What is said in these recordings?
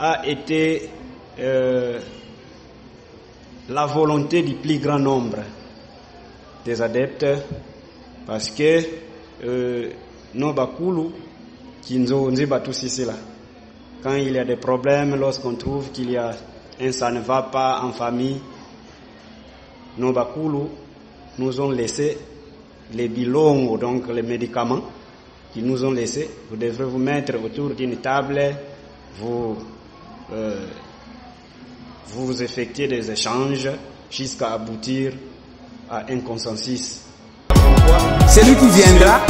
a été la volonté du plus grand nombre des adeptes, parce que nos bakulu qui nous ont dit tous ici là, quand il y a des problèmes, lorsqu'on trouve qu'il y a ça ne va pas en famille, nos bakulu nous ont laissé les bilongos, donc les médicaments qu'ils nous ont laissés. Vous devrez vous mettre autour d'une table, vous effectuez des échanges jusqu'à aboutir à un consensus. Celui qui viendra,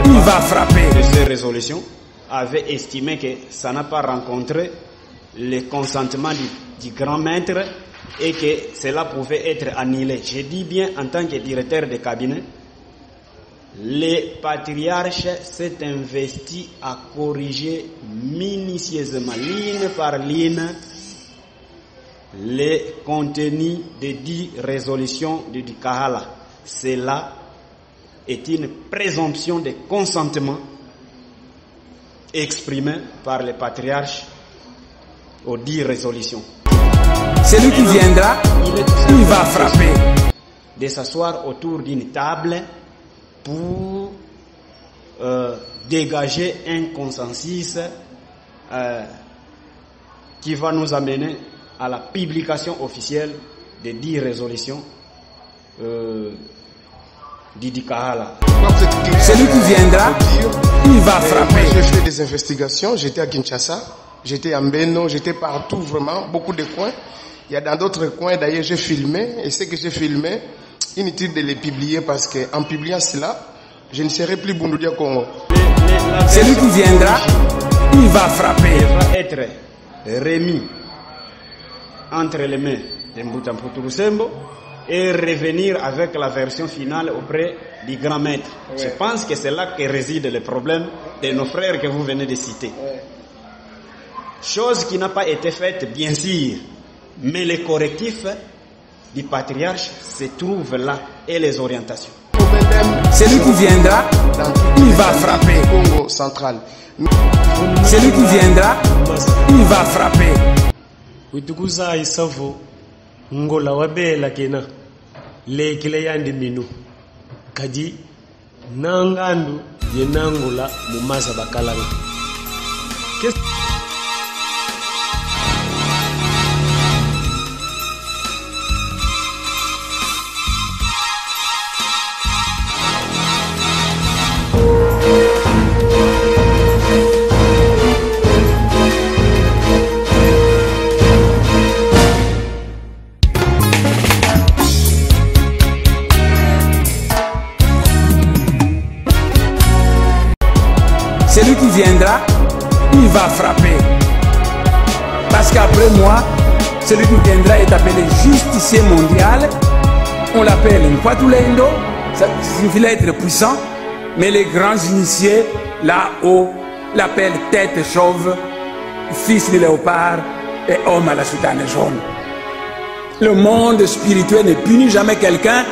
il va frapper. De ces résolutions avait estimé que ça n'a pas rencontré le consentement du grand maître et que cela pouvait être annulé. Je dis bien en tant que directeur de cabinet, le patriarche s'est investi à corriger minutieusement, ligne par ligne, les contenus des 10 résolutions du Kahala. Cela est une présomption de consentement exprimée par le patriarche aux 10 résolutions. Celui qui viendra, il va frapper. De s'asseoir autour d'une table pour dégager un consensus qui va nous amener à la publication officielle des 10 résolutions du Kahala. Celui qui viendra, il va frapper. J'ai fait des investigations, j'étais à Kinshasa, j'étais à Mbeno, j'étais partout vraiment, beaucoup de coins. Il y a dans d'autres coins, d'ailleurs j'ai filmé, et ce que j'ai filmé, inutile de les publier parce qu'en publiant cela, je ne serai plus Bundudia Congo. Celui qui viendra, il va frapper. Il va être remis entre les mains de Mbutamputu Lusembo et revenir avec la version finale auprès du grand maître. Ouais. Je pense que c'est là que réside le problème de nos frères que vous venez de citer. Ouais. Chose qui n'a pas été faite, bien sûr, mais les correctifs du patriarche se trouvent là et les orientations. Celui qui viendra, il va frapper. Congo central. Celui qui viendra, il va frapper. Witukuza isavo ngola wabela kena le kile yandi minu kadi nangandu yenangola mumaza bakalanga. Celui qui viendra, il va frapper. Parce qu'après moi, celui qui viendra est appelé justicier mondial. On l'appelle Nkwatulendo, ça signifie être puissant. Mais les grands initiés, là-haut, l'appellent tête chauve, fils de léopard et homme à la soutane jaune. Le monde spirituel ne punit jamais quelqu'un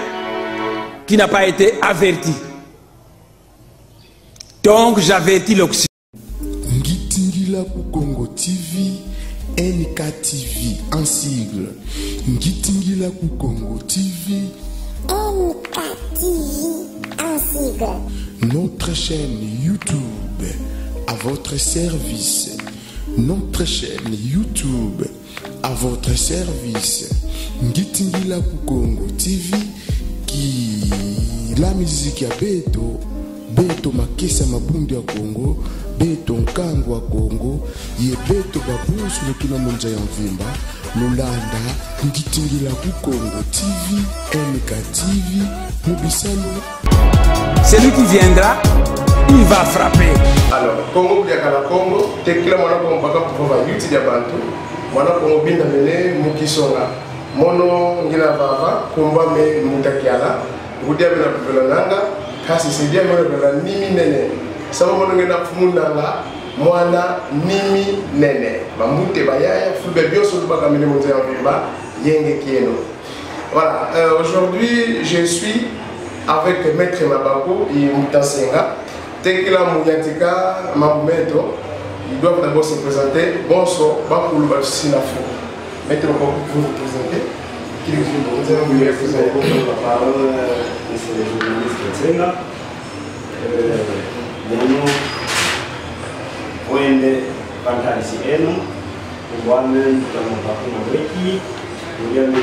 qui n'a pas été averti. Donc j'avertis l'Occident. Ngitingila Congo TV, NKTV en sigle. Ngitingila Congo TV, NKTV en sigle. Notre chaîne YouTube à votre service. Notre chaîne YouTube à votre service. Ngitingila Congo TV qui la musique à Beto. Beto makesa mabundi ya Congo, Beto nkango wa Congo, ye Beto babusu lutuna munja ya mvimba, Lulanda, Ngitingila ku Congo TV, NKTV, Mubisano. Celui qui viendra, il va frapper. Alors, Congo Biakala Congo, tekila mwana Congo baka pour yuti ya bantu, mwana Congo binda mele mukisonga. Mono ngila vava, kumba me mutakiala, ngudia bina pupelananga, kasi sedia mwana bela nimi nene. Sama mono ngena fumunanga, mwana nimi nene. Mamute bayaya, fulbe bioso lubaka mele monte en vimba, yenge kieno. Voilà, aujourd'hui je suis avec Maître Mabako et Mutasenga. Tekila Munyatika Mabumeto, ils doivent d'abord se présenter. Bonsoir, Bakoulou Sinafo. Maintenant, vous vous présentez. Qui vous avez la parole, monsieur le journaliste Tsenga. Mon nom est Pantalisi Eno. Moi-même, dans mon parcours en Wiki, je viens de me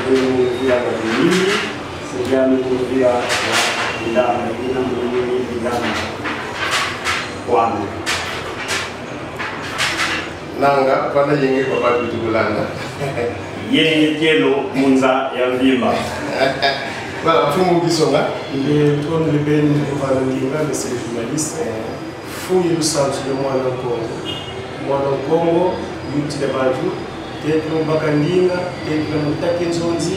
à la Béni, je viens de me à la Nanga, wana yenge papa bitugulanga. Yenge tieno munza ya vimba. Voilà, fumu kisonga. Le tourne le ben de Valentina, mais c'est le journaliste. Fouille le sens de moi dans Congo. Moi dans Congo, yuti de Baju, tekla Bakandinga, tekla Mutakenzonzi,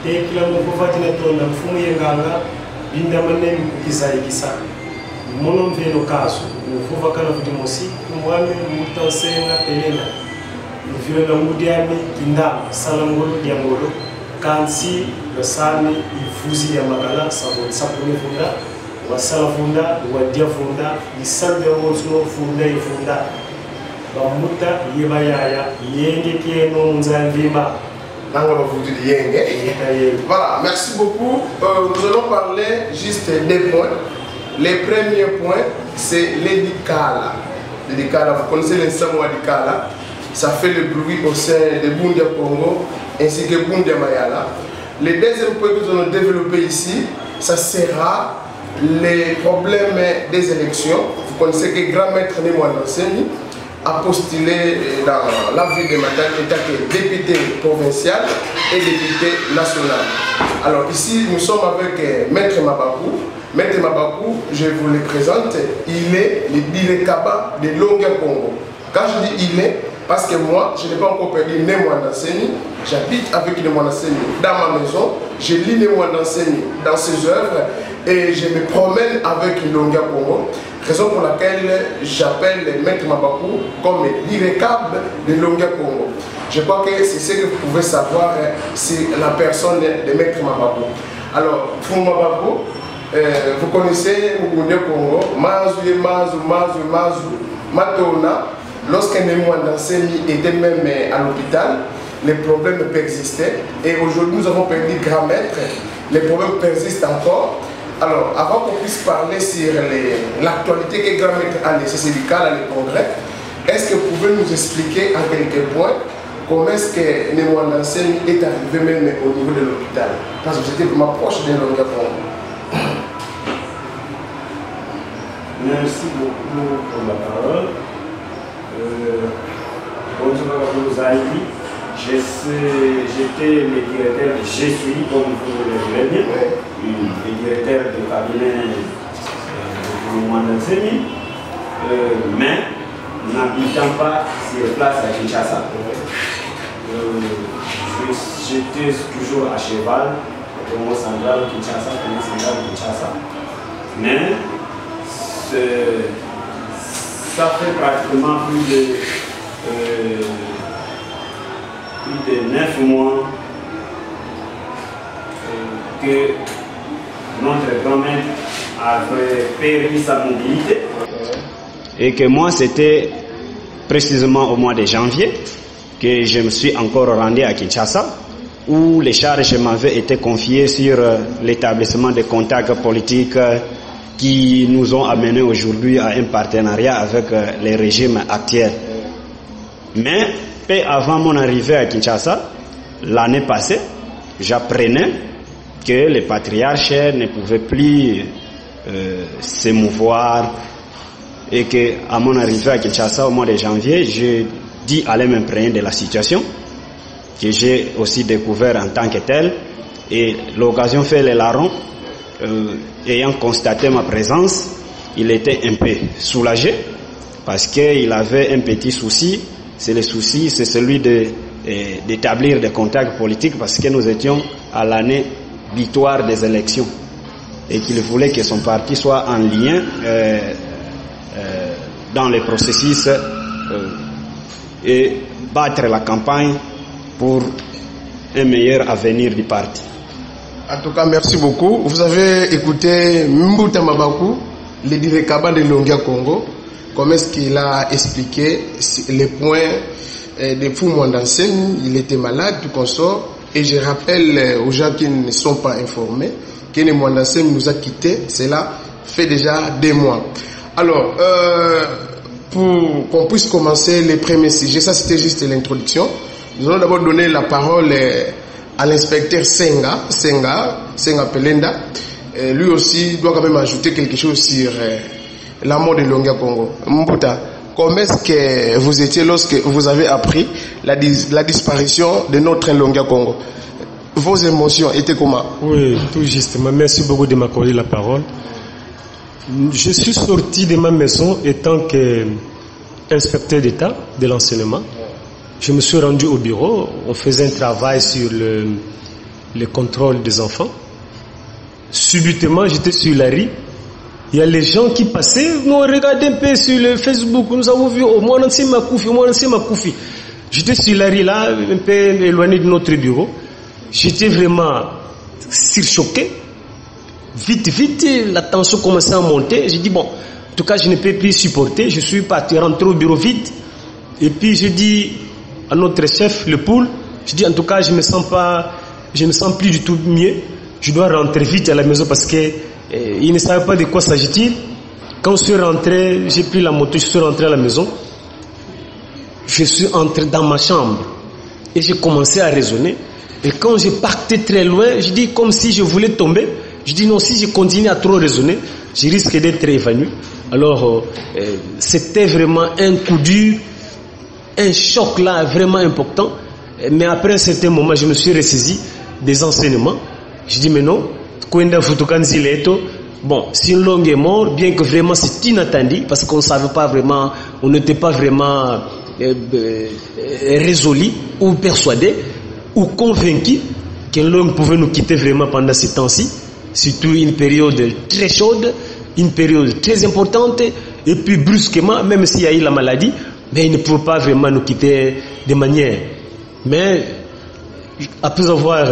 tekla Mukofatina Tona, Fumu Yenganga, Binda Manem Kizai Kisa. Mon veno caso, nous faut vacana de Mossi, moi-même, Mutansenga, Elena. Nous vivons dans Moudiami, Kinda, Salangolo, Diamolo, Kansi, le Sami, il fusil Yamakala, Sapone Funda, Wasala Funda, Wadia Funda, il salve Rosno Funda et Funda. Bamuta, Yebayaya, Yenge qui est non Zanvima. Voilà, merci beaucoup. Nous allons parler juste des points. Les premiers points, c'est l'Edikala. L'Edikala, vous connaissez l'instant Edikala. Ça fait le bruit au sein de Bundia Congo ainsi que Bundia Mayala. Le deuxième point que nous allons développer ici, ça sera les problèmes des élections. Vous connaissez que Grand Maître Némoine-Enseigne a postulé dans la ville de Matane, état que député provincial et député national. Alors ici, nous sommes avec Maître Mabakou. Maître Mabakou, je vous le présente, il est le Direkaba de Longueur Congo. Quand je dis il est, parce que moi, je n'ai pas encore perdu Némoine-Enseigne, j'habite avec Némoine-Enseigne dans ma maison, je lis Némoine-Enseigne dans ses œuvres et je me promène avec Longueur Congo. Raison pour laquelle j'appelle Maître Mabakou comme l'Irekab de Longueur Congo. Je crois que c'est ce que vous pouvez savoir sur la personne de Maître Mabakou. Alors, pour Mabakou, vous connaissez Longueur Congo, Mazu, Matona. Lorsqu'un Némoine-Enseigne était même à l'hôpital, les problèmes persistaient. Et aujourd'hui, nous avons perdu Grand Maître. Les problèmes persistent encore. Alors, avant qu'on puisse parler sur l'actualité que Grand Maître a laissé syndical à le congrès, est-ce que vous pouvez nous expliquer en quelques points comment est-ce que Némoine-Enseigne est arrivé même au niveau de l'hôpital? Parce que j'étais vraiment proche de Longueur Congo. Merci beaucoup pour la parole. Bonjour Zaïdi, j'étais le directeur, je suis, comme vous le voulez dire, le directeur du cabinet de Némoine-Enseigne, mais n'habitant pas sur place à Kinshasa. J'étais toujours à cheval, au central Kinshasa, mais ça fait pratiquement plus de 9 mois que notre grand-mère avait perdu sa mobilité. Et que moi, c'était précisément au mois de janvier que je me suis encore rendu à Kinshasa, où les charges m'avaient été confiées sur l'établissement des contacts politiques qui nous ont amenés aujourd'hui à un partenariat avec les régimes actuels. Mais, peu avant mon arrivée à Kinshasa, l'année passée, j'apprenais que les patriarches ne pouvaient plus s'émouvoir et qu'à mon arrivée à Kinshasa au mois de janvier, je dis aller m'imprégner de la situation que j'ai aussi découvert en tant que tel, et l'occasion fait les larrons. Ayant constaté ma présence, il était un peu soulagé parce qu'il avait un petit souci. C'est celui d'établir des contacts politiques parce que nous étions à l'année victoire des élections et qu'il voulait que son parti soit en lien dans les processus et battre la campagne pour un meilleur avenir du parti. En tout cas, merci beaucoup. Vous avez écouté Mbuta Mabakou, le Direkaba de Longueur Congo. comme est-ce qu'il a expliqué les points de Fou Mwandansemi. Il était malade, tout consort. Et je rappelle aux gens qui ne sont pas informés que Mwandansemi nous a quittés. Cela fait déjà 2 mois. Alors, pour qu'on puisse commencer les premiers sujets, ça c'était juste l'introduction. Nous allons d'abord donner la parole à l'inspecteur Senga Pelenda. Lui aussi doit quand même ajouter quelque chose sur la mort de Longia Congo. Mbuta, comment est-ce que vous étiez lorsque vous avez appris la disparition de notre Longia Congo? Vos émotions étaient comment? Oui, tout justement. Merci beaucoup de m'accorder la parole. Je suis sorti de ma maison étant qu'inspecteur d'État de l'enseignement. Je me suis rendu au bureau. On faisait un travail sur le contrôle des enfants. Subitement, j'étais sur la rue. Il y a les gens qui passaient. Nous regardons un peu sur le Facebook. Nous avons vu au moins Makoufi. J'étais sur la rue là, un peu éloigné de notre bureau. J'étais vraiment surchoqué. Vite, la tension commençait à monter. J'ai dit bon, en tout cas, je ne peux plus supporter. Je suis parti rentrer au bureau vite. Et puis je dis à notre chef, le poule, je dis en tout cas, je me sens plus du tout mieux. Je dois rentrer vite à la maison parce que il ne savait pas de quoi s'agit-il. Quand je suis rentré, j'ai pris la moto, je suis rentré à la maison. Je suis entré dans ma chambre et j'ai commencé à raisonner. Et quand je partais très loin, je dis comme si je voulais tomber. Je dis non, si je continue à trop raisonner, je risque d'être évanoui. Alors, c'était vraiment un coup dur, un choc là vraiment important. Mais après un certain moment, je me suis ressaisi des enseignements. Je dis mais non, Kwenda Futukanzi Leto. Bon, si Long est mort, bien que vraiment c'est inattendu, parce qu'on ne savait pas vraiment, on n'était pas vraiment résolu ou persuadé ou convaincu que Long pouvait nous quitter vraiment pendant ces temps-ci. Surtout une période très chaude, une période très importante, et puis brusquement, même s'il y a eu la maladie, mais il ne pouvait pas vraiment nous quitter de manière. Mais après avoir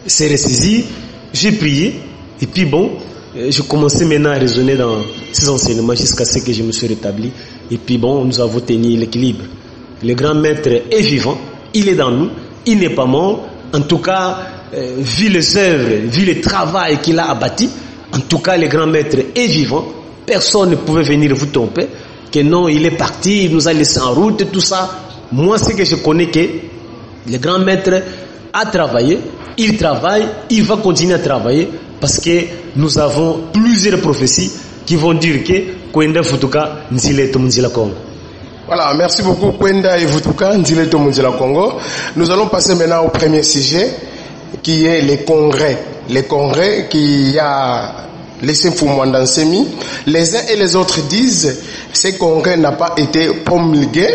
se ressaisi, j'ai prié, et puis bon, je commençais maintenant à raisonner dans ces enseignements jusqu'à ce que je me suis rétabli. Et puis bon, nous avons tenu l'équilibre. Le grand maître est vivant, il est dans nous, il n'est pas mort. En tout cas, vu les œuvres, vu le travail qu'il a abattu, en tout cas, le grand maître est vivant. Personne ne pouvait venir vous tromper. Que non, il est parti, il nous a laissé en route, tout ça. Moi, c'est que je connais que le grand maître a travaillé, il travaille, il va continuer à travailler parce que nous avons plusieurs prophéties qui vont dire que Kwenda Futuka Nzileto Munzila Congo. Voilà, merci beaucoup Kwenda et Futuka Nzileto Munzila Congo. Nous allons passer maintenant au premier sujet qui est les congrès. Les congrès qui a laissé Fou Mwandansemi. Les uns et les autres disent ces congrès n'a pas été promulgué,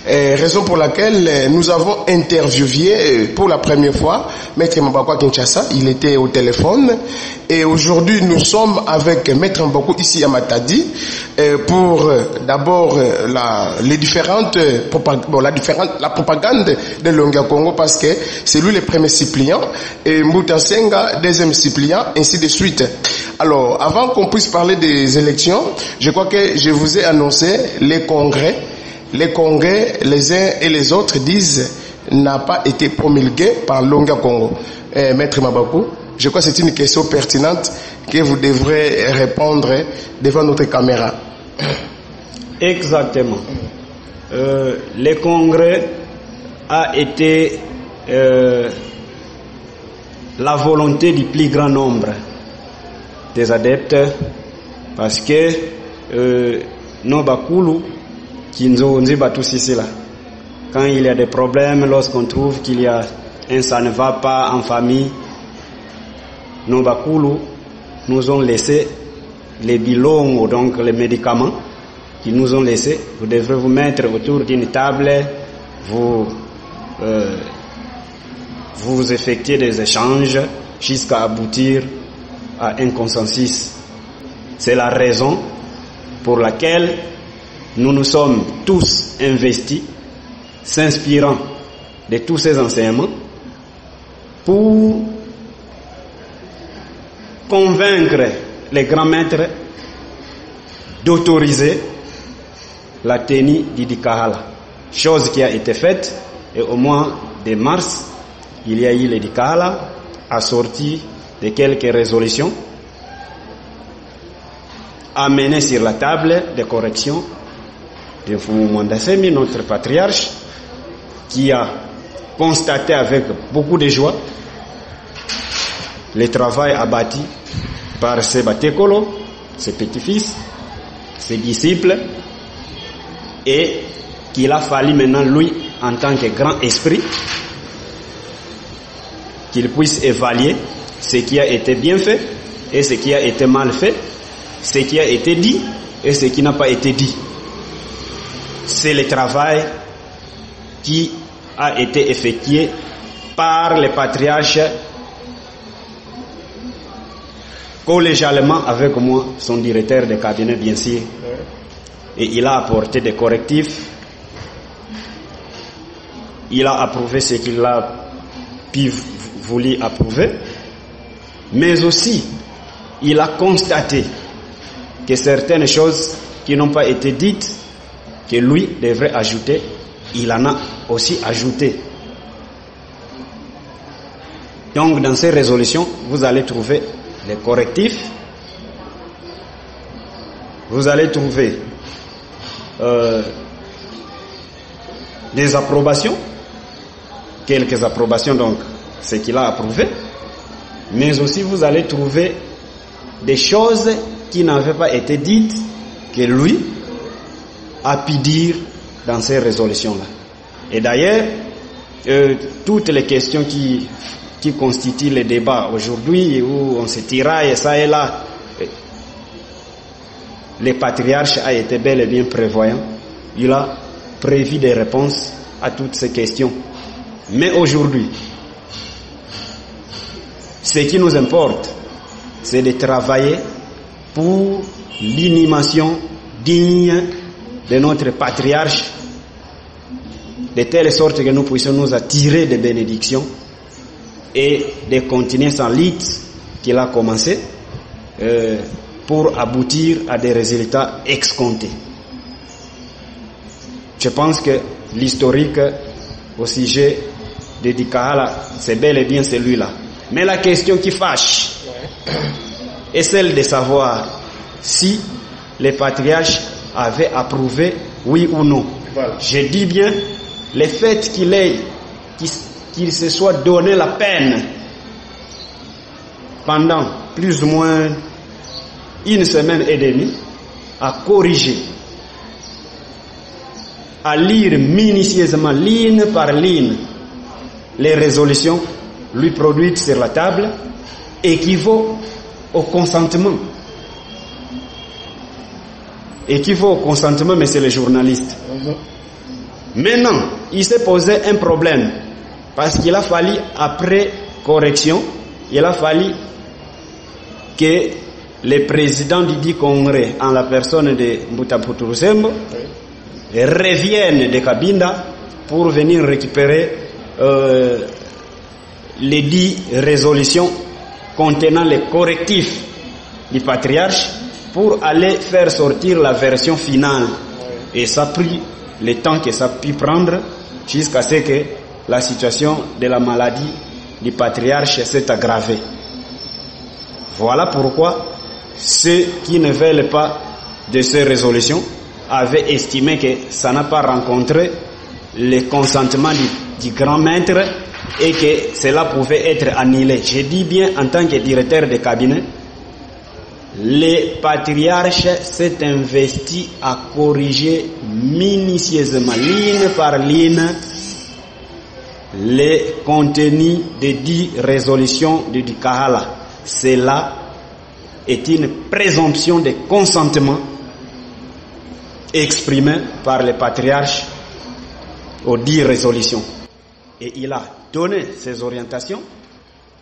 raison pour laquelle nous avons interviewé pour la première fois Maître Mbakwa Kinshasa. Il était au téléphone et aujourd'hui nous sommes avec Maître Mbakwa ici à Matadi pour d'abord la propagande de Longia Congo parce que c'est lui le premier suppliant et Mbuta Senga deuxième suppliant, ainsi de suite. Alors avant qu'on puisse parler des élections, je crois que je vous ai annoncé les congrès, les uns et les autres disent n'a pas été promulgué par Longia Congo. Maître Mabakou, je crois que c'est une question pertinente que vous devrez répondre devant notre caméra. Exactement. Le congrès a été la volonté du plus grand nombre des adeptes parce que nos bakulu quand il y a des problèmes, lorsqu'on trouve qu'il y a ça ne va pas en famille, nos bakulu nous ont laissé les bilongos, donc les médicaments qu'ils nous ont laissés. Vous devrez vous mettre autour d'une table, vous effectuez des échanges jusqu'à aboutir à un consensus. C'est la raison pour laquelle nous nous sommes tous investis, s'inspirant de tous ces enseignements, pour convaincre les grands maîtres d'autoriser la tenue du Dikahala, chose qui a été faite, et au mois de mars, il y a eu le Dikahala assorti de quelques résolutions amenées sur la table de correction de Fumumwandasemi, notre patriarche, qui a constaté avec beaucoup de joie le travail abattu par ses Batekolo, ses petits-fils, ses disciples, et qu'il a fallu maintenant, lui, en tant que grand esprit, qu'il puisse évaluer ce qui a été bien fait et ce qui a été mal fait, ce qui a été dit et ce qui n'a pas été dit. C'est le travail qui a été effectué par les patriarches collégialement avec moi, son directeur de cabinet bien sûr, et il a apporté des correctifs, il a approuvé ce qu'il a voulu approuver, mais aussi il a constaté que certaines choses qui n'ont pas été dites, que lui devrait ajouter, il en a aussi ajouté. Donc dans ces résolutions, vous allez trouver les correctifs, vous allez trouver des approbations, quelques approbations, donc ce qu'il a approuvé, mais aussi vous allez trouver des choses qui n'avaient pas été dites, que lui a pu dire dans ces résolutions-là. Et d'ailleurs, toutes les questions qui constituent le débat aujourd'hui, où on se tiraille ça et là, le patriarche a été bel et bien prévoyant. Il a prévu des réponses à toutes ces questions. Mais aujourd'hui, ce qui nous importe, c'est de travailler pour l'inhumation digne de notre patriarche, de telle sorte que nous puissions nous attirer des bénédictions et de continuer son lutte qu'il a commencé pour aboutir à des résultats escomptés. Je pense que l'historique au sujet de Dikahala, c'est bel et bien celui-là. Mais la question qui fâche est celle de savoir si les patriarches avaient approuvé, oui ou non. Voilà. Je dis bien, le fait qu'il se soit donné la peine pendant plus ou moins une semaine et demie à corriger, à lire minutieusement, ligne par ligne, les résolutions lui produites sur la table, équivaut au consentement. Équivaut au consentement, mais c'est le journaliste. Maintenant, il s'est posé un problème, parce qu'il a fallu, après correction, il a fallu que le président du Congrès, en la personne de Mbutaputu Sembo, revienne de Cabinda pour venir récupérer les 10 résolutions contenant les correctifs du patriarche pour aller faire sortir la version finale. Et ça a pris le temps que ça a pu prendre jusqu'à ce que la situation de la maladie du patriarche s'est aggravée. Voilà pourquoi ceux qui ne veulent pas de ces résolutions avaient estimé que ça n'a pas rencontré le consentement du grand maître et que cela pouvait être annulé. Je dis bien en tant que directeur de cabinet, le patriarche s'est investi à corriger minutieusement, ligne par ligne, les contenus des 10 résolutions du Dikahala. Cela est une présomption de consentement exprimée par le patriarche aux 10 résolutions. Et il a donné ses orientations,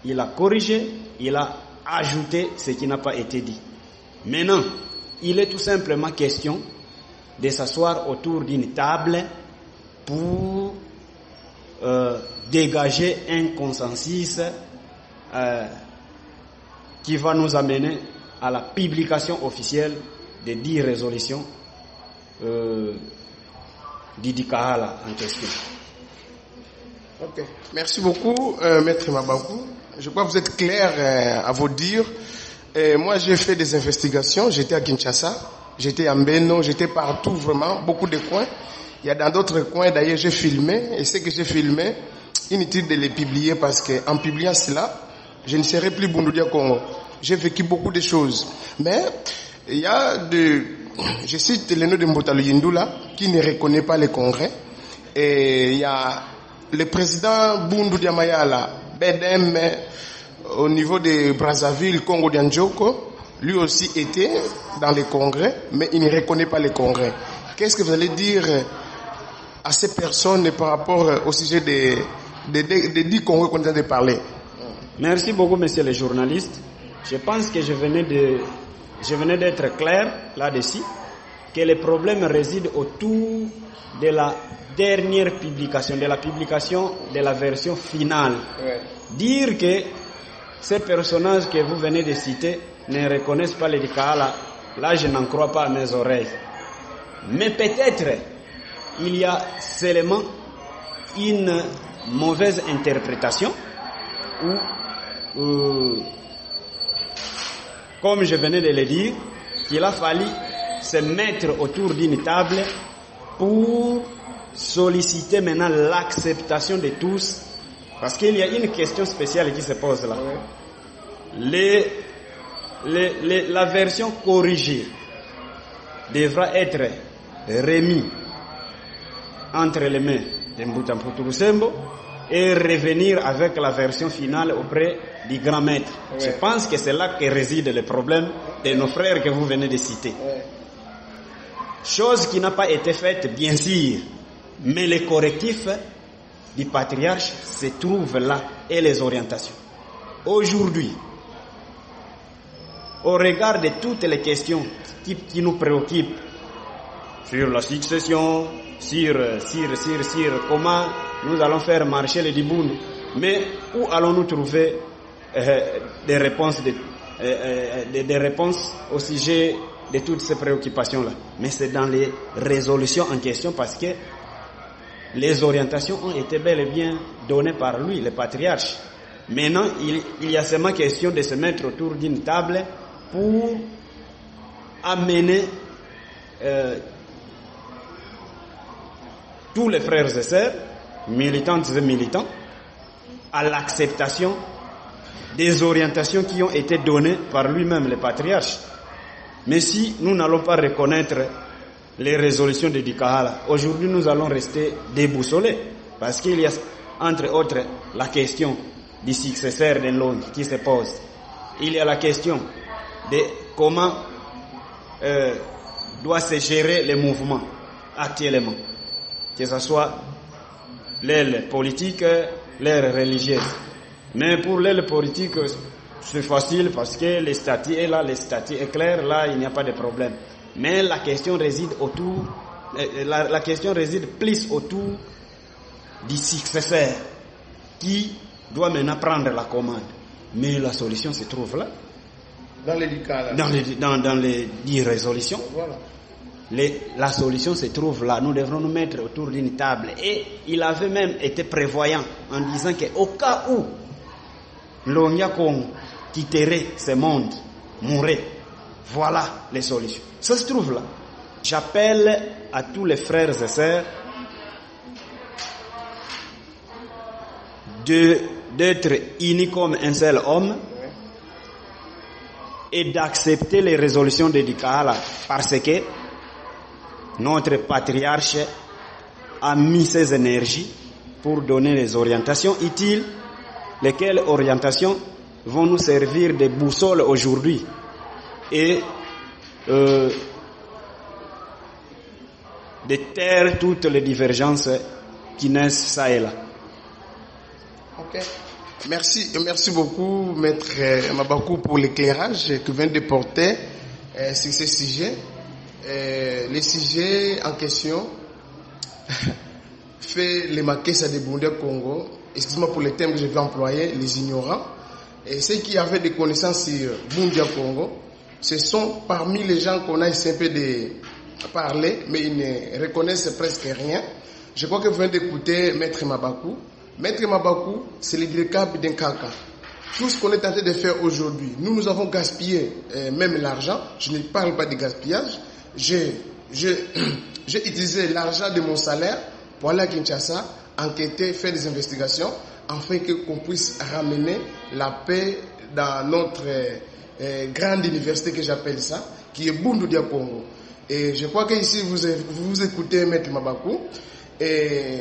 il a corrigé, il a ajouté ce qui n'a pas été dit. Maintenant, il est tout simplement question de s'asseoir autour d'une table pour dégager un consensus qui va nous amener à la publication officielle des 10 résolutions Didi Kahala en question. Ok, merci beaucoup, Maître Mabakou. Je crois que vous êtes clair à vous dire. Moi, j'ai fait des investigations. J'étais à Kinshasa, j'étais à Mbeno, j'étais partout, vraiment, beaucoup de coins. Il y a dans d'autres coins, d'ailleurs, j'ai filmé. Et ce que j'ai filmé, inutile de les publier parce qu'en publiant cela, je ne serai plus Bundudia Congo. J'ai vécu beaucoup de choses. Mais il y a je cite le nom de Mbotalo Yindula qui ne reconnaît pas les congrès. Et il y a le président Bundudia Mayala, Bedem, au niveau de Brazzaville, Congo d'Anjoko, lui aussi était dans les congrès, mais il ne reconnaît pas les congrès. Qu'est-ce que vous allez dire à ces personnes par rapport au sujet des 10 congrès qu'on vient de parler? Merci beaucoup, monsieur le journaliste. Je pense que je venais d'être clair là-dessus, que le problème réside autour de la dernière publication, de la publication de la version finale. Ouais. Dire que ces personnages que vous venez de citer ne reconnaissent pas les Kahala, là je n'en crois pas à mes oreilles. Mais peut-être il y a seulement une mauvaise interprétation ou comme je venais de le dire, qu'il a fallu se mettre autour d'une table pour solliciter maintenant l'acceptation de tous, parce qu'il y a une question spéciale qui se pose là. La version corrigée devra être remise entre les mains de Mbuta Mputu Lusembo et revenir avec la version finale auprès du grand maître. Ouais. Je pense que c'est là que réside le problème de nos frères que vous venez de citer. Ouais. Chose qui n'a pas été faite, bien sûr, mais les correctifs du patriarche se trouvent là et les orientations. Aujourd'hui, au regard de toutes les questions qui nous préoccupent sur la succession, sur comment nous allons faire marcher les Dibundu, mais où allons-nous trouver des réponses au sujet de toutes ces préoccupations-là? Mais c'est dans les résolutions en question, parce que les orientations ont été bel et bien données par lui, le patriarche. Maintenant, il y a seulement question de se mettre autour d'une table pour amener tous les frères et sœurs, militantes et militants, à l'acceptation des orientations qui ont été données par lui-même, le patriarche. Mais si nous n'allons pas reconnaître les résolutions de Dikahala, aujourd'hui nous allons rester déboussolés, parce qu'il y a, entre autres, la question du successeur de Nlongi qui se pose. Il y a la question de comment doit se gérer les mouvements actuellement, que ce soit l'aile politique, l'aile religieuse. Mais pour l'aile politique, c'est facile parce que le statut est là, le statut est clair, là il n'y a pas de problème. Mais la question réside autour, la question réside plus autour du successeur qui doit maintenant prendre la commande. Mais la solution se trouve là. Dans les 10 cas là. Dans les 10 résolutions. Voilà. La solution se trouve là. Nous devrons nous mettre autour d'une table. Et il avait même été prévoyant en disant qu'au cas où l'Onyakong quitterait ce monde, mourrait, voilà les solutions. Ça se trouve là. J'appelle à tous les frères et sœurs d'être unis comme un seul homme et d'accepter les résolutions de Dikahala, parce que notre patriarche a mis ses énergies pour donner les orientations utiles, lesquelles orientations vont nous servir de boussole aujourd'hui et de taire toutes les divergences qui naissent ça et là. Ok. Merci beaucoup, Maître Mabakou, pour l'éclairage que vient de porter sur ce sujet. Le sujet en question fait les Makessa de Bundudia Congo, excusez-moi pour les termes que je vais employer, les ignorants. Et ceux qui avaient des connaissances sur Bundudia Congo, ce sont parmi les gens qu'on a essayé un peu de parler, mais ils ne reconnaissent presque rien. Je crois que vous venez d'écouter Maître Mabakou. Maître Mabakou, c'est le directeur d'un Kaka. Tout ce qu'on est en train de faire aujourd'hui, nous avons gaspillé même l'argent. Je ne parle pas de gaspillage. J'ai utilisé l'argent de mon salaire pour aller à Kinshasa, enquêter, faire des investigations, afin qu'on puisse ramener la paix dans notre grande université que j'appelle ça, qui est Bundu Dia Congo. Et je crois que ici vous écoutez Maître Mabakou, et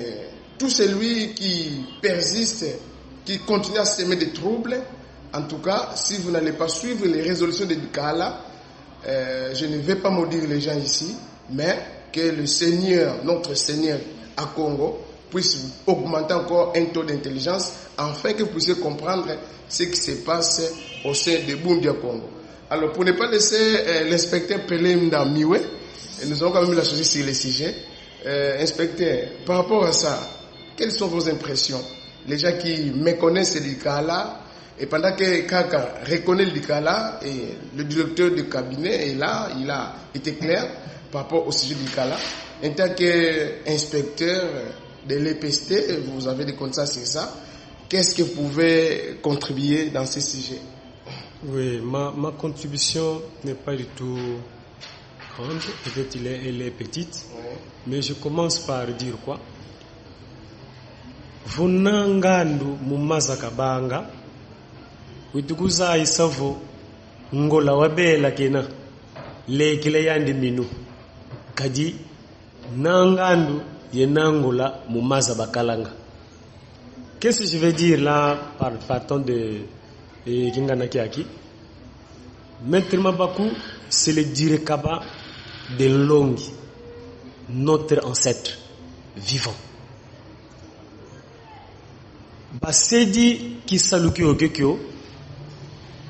tout celui qui persiste, qui continue à semer des troubles, en tout cas, si vous n'allez pas suivre les résolutions de Dikala, je ne vais pas maudire les gens ici, mais que le Seigneur, notre Seigneur à Congo, puisse augmenter encore un taux d'intelligence, afin que vous puissiez comprendre ce qui se passe au sein de Bundu Congo. Alors, pour ne pas laisser l'inspecteur Pelé Ndamiwe, nous avons quand même la chose sur le sujet. Inspecteur, par rapport à ça, quelles sont vos impressions? Les gens qui méconnaissent ce Dikala, et pendant que Kaka reconnaît le Dikala, et le directeur de cabinet est là, il a été clair par rapport au sujet du Dikala. En tant qu'inspecteur de l'EPST, vous avez des connaissances sur ça. Qu'est-ce que vous pouvez contribuer dans ce sujet? Oui, ma contribution n'est pas du tout grande, peut-être elle est petite, mais je commence par dire quoi? Vunangandu mumaza kabanga witukuza isavo ngola wabela kena lekile yandi minu kadi nangandu yenangola mumaza bakalanga. Qu'est-ce que je veux dire là partant de Kingana Kiaki? Maître Mabakou, c'est le Direkaba de Longi, notre ancêtre vivant. Basedi qui saluki okekyo,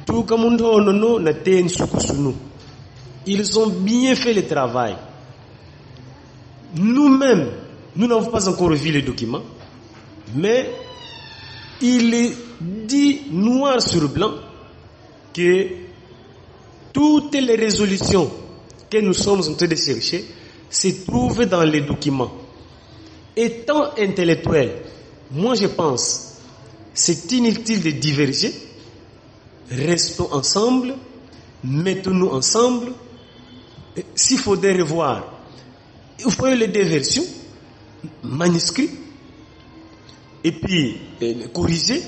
tout comme on na ten sukusunu. Ils ont bien fait le travail. Nous-mêmes, nous n'avons pas encore vu les documents, mais il est dit noir sur blanc que toutes les résolutions que nous sommes en train de chercher se trouvent dans les documents. Étant intellectuel, moi je pense c'est inutile de diverger. Restons ensemble, mettons-nous ensemble. S'il faudrait revoir, il faut les deux versions, manuscrits, et puis corriger.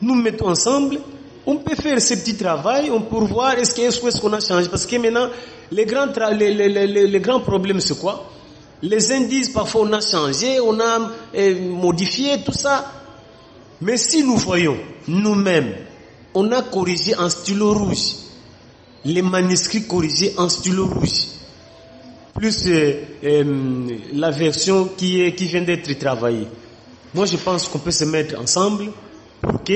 Nous mettons ensemble. On peut faire ce petit travail, on peut voir est-ce qu'on a changé. Parce que maintenant, les grands problèmes, c'est quoi? Les indices, parfois on a changé, on a modifié, tout ça. Mais si nous voyons nous-mêmes, on a corrigé en stylo rouge, les manuscrits corrigés en stylo rouge, plus la version qui vient d'être travaillée. Moi, je pense qu'on peut se mettre ensemble pour que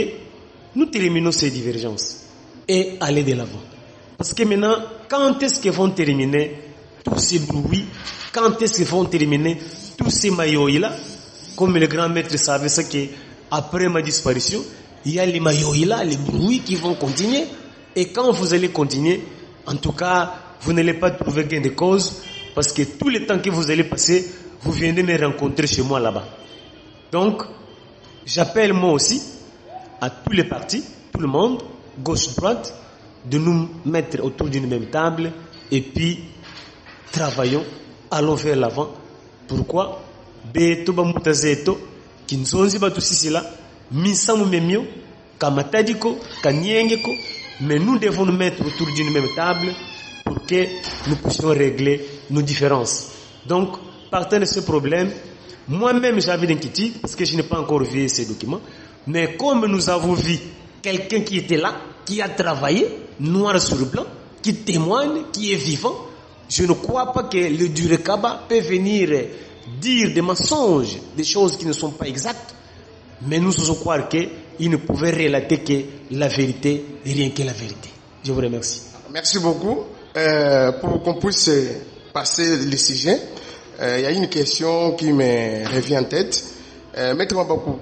nous terminons ces divergences et aller de l'avant. Parce que maintenant, quand est-ce qu'ils vont terminer tous ces bruits? Quand est-ce qu'ils vont terminer tous ces maillots-là? Comme le grand maître savait ce que après ma disparition, il y a les maillots-là, les bruits qui vont continuer. Et quand vous allez continuer, en tout cas, vous n'allez pas trouver gain de cause, parce que tout le temps que vous allez passer, vous viendrez me rencontrer chez moi là-bas. Donc, j'appelle moi aussi à tous les partis, tout le monde, gauche-droite, de nous mettre autour d'une même table et puis travaillons, allons vers l'avant. Pourquoi? Beto bamutazeto kinzonzi batu sisi la misamu memio kamatadiko kanyengeko, mais nous devons nous mettre autour d'une même table pour que nous puissions régler nos différences. Donc, partant de ce problème, moi-même j'avais d'inquiétude parce que je n'ai pas encore vu ces documents, mais comme nous avons vu quelqu'un qui était là, qui a travaillé noir sur blanc, qui témoigne, qui est vivant, je ne crois pas que le Direkaba peut venir dire des mensonges, des choses qui ne sont pas exactes, mais nous osons croire qu'il ne pouvait relater que la vérité, rien que la vérité. Je vous remercie. Merci beaucoup. Pour qu'on puisse passer le sujet, il y a une question qui me revient en tête. Maître Mabakou,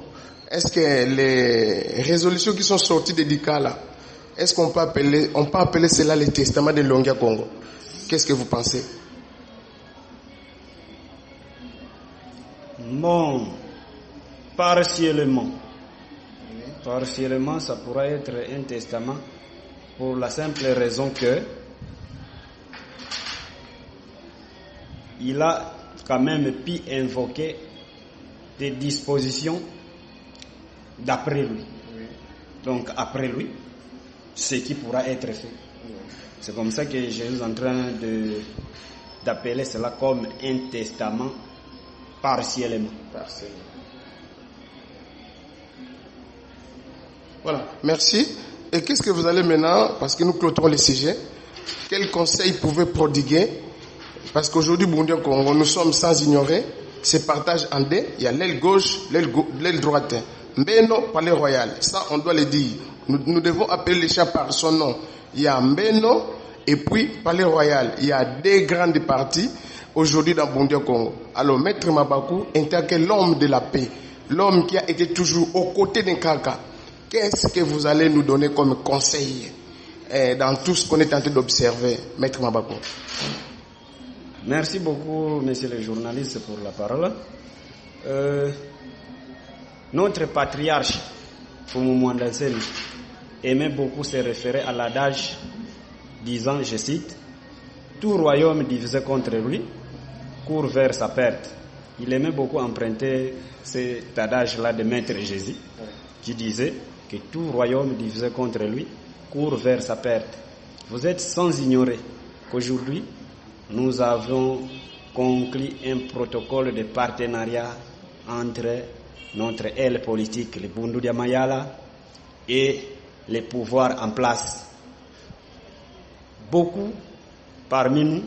est-ce que les résolutions qui sont sorties de Dikala, est-ce qu'on peut appeler cela le testament de Longia Congo? Qu'est-ce que vous pensez? Bon, partiellement. Partiellement, ça pourra être un testament pour la simple raison que il a quand même pu invoquer des dispositions d'après lui. Donc après lui, ce qui pourra être fait. C'est comme ça que je suis en train d'appeler cela comme un testament partiellement. Voilà, merci. Et qu'est-ce que vous allez maintenant, parce que nous clôturons le sujet, quel conseil pouvez prodiguer? Parce qu'aujourd'hui, Burundi au Congo, nous sommes sans ignorer, se partage en deux, il y a l'aile gauche, l'aile droite. Mbeno, palais royal, ça on doit le dire. Nous devons appeler les chats par son nom. Il y a Mbeno et puis palais royal. Il y a deux grandes parties aujourd'hui dans Burundi au Congo. Alors, Maître Mabakou, en tant que l'homme de la paix, l'homme qui a été toujours aux côtés d'un Kaka, qu'est-ce que vous allez nous donner comme conseil dans tout ce qu'on est en train d'observer, Maître Mabakou? Merci beaucoup, monsieur le journaliste, pour la parole. Notre patriarche, Fumu Mwandazen, aimait beaucoup se référer à l'adage disant, je cite, « Tout royaume divisé contre lui court vers sa perte ». Il aimait beaucoup emprunter cet adage-là de Maître Jésus, qui disait que tout royaume divisé contre lui court vers sa perte. Vous êtes sans ignorer qu'aujourd'hui, nous avons conclu un protocole de partenariat entre notre aile politique, le Bundu dia Mayala, et les pouvoirs en place. Beaucoup parmi nous,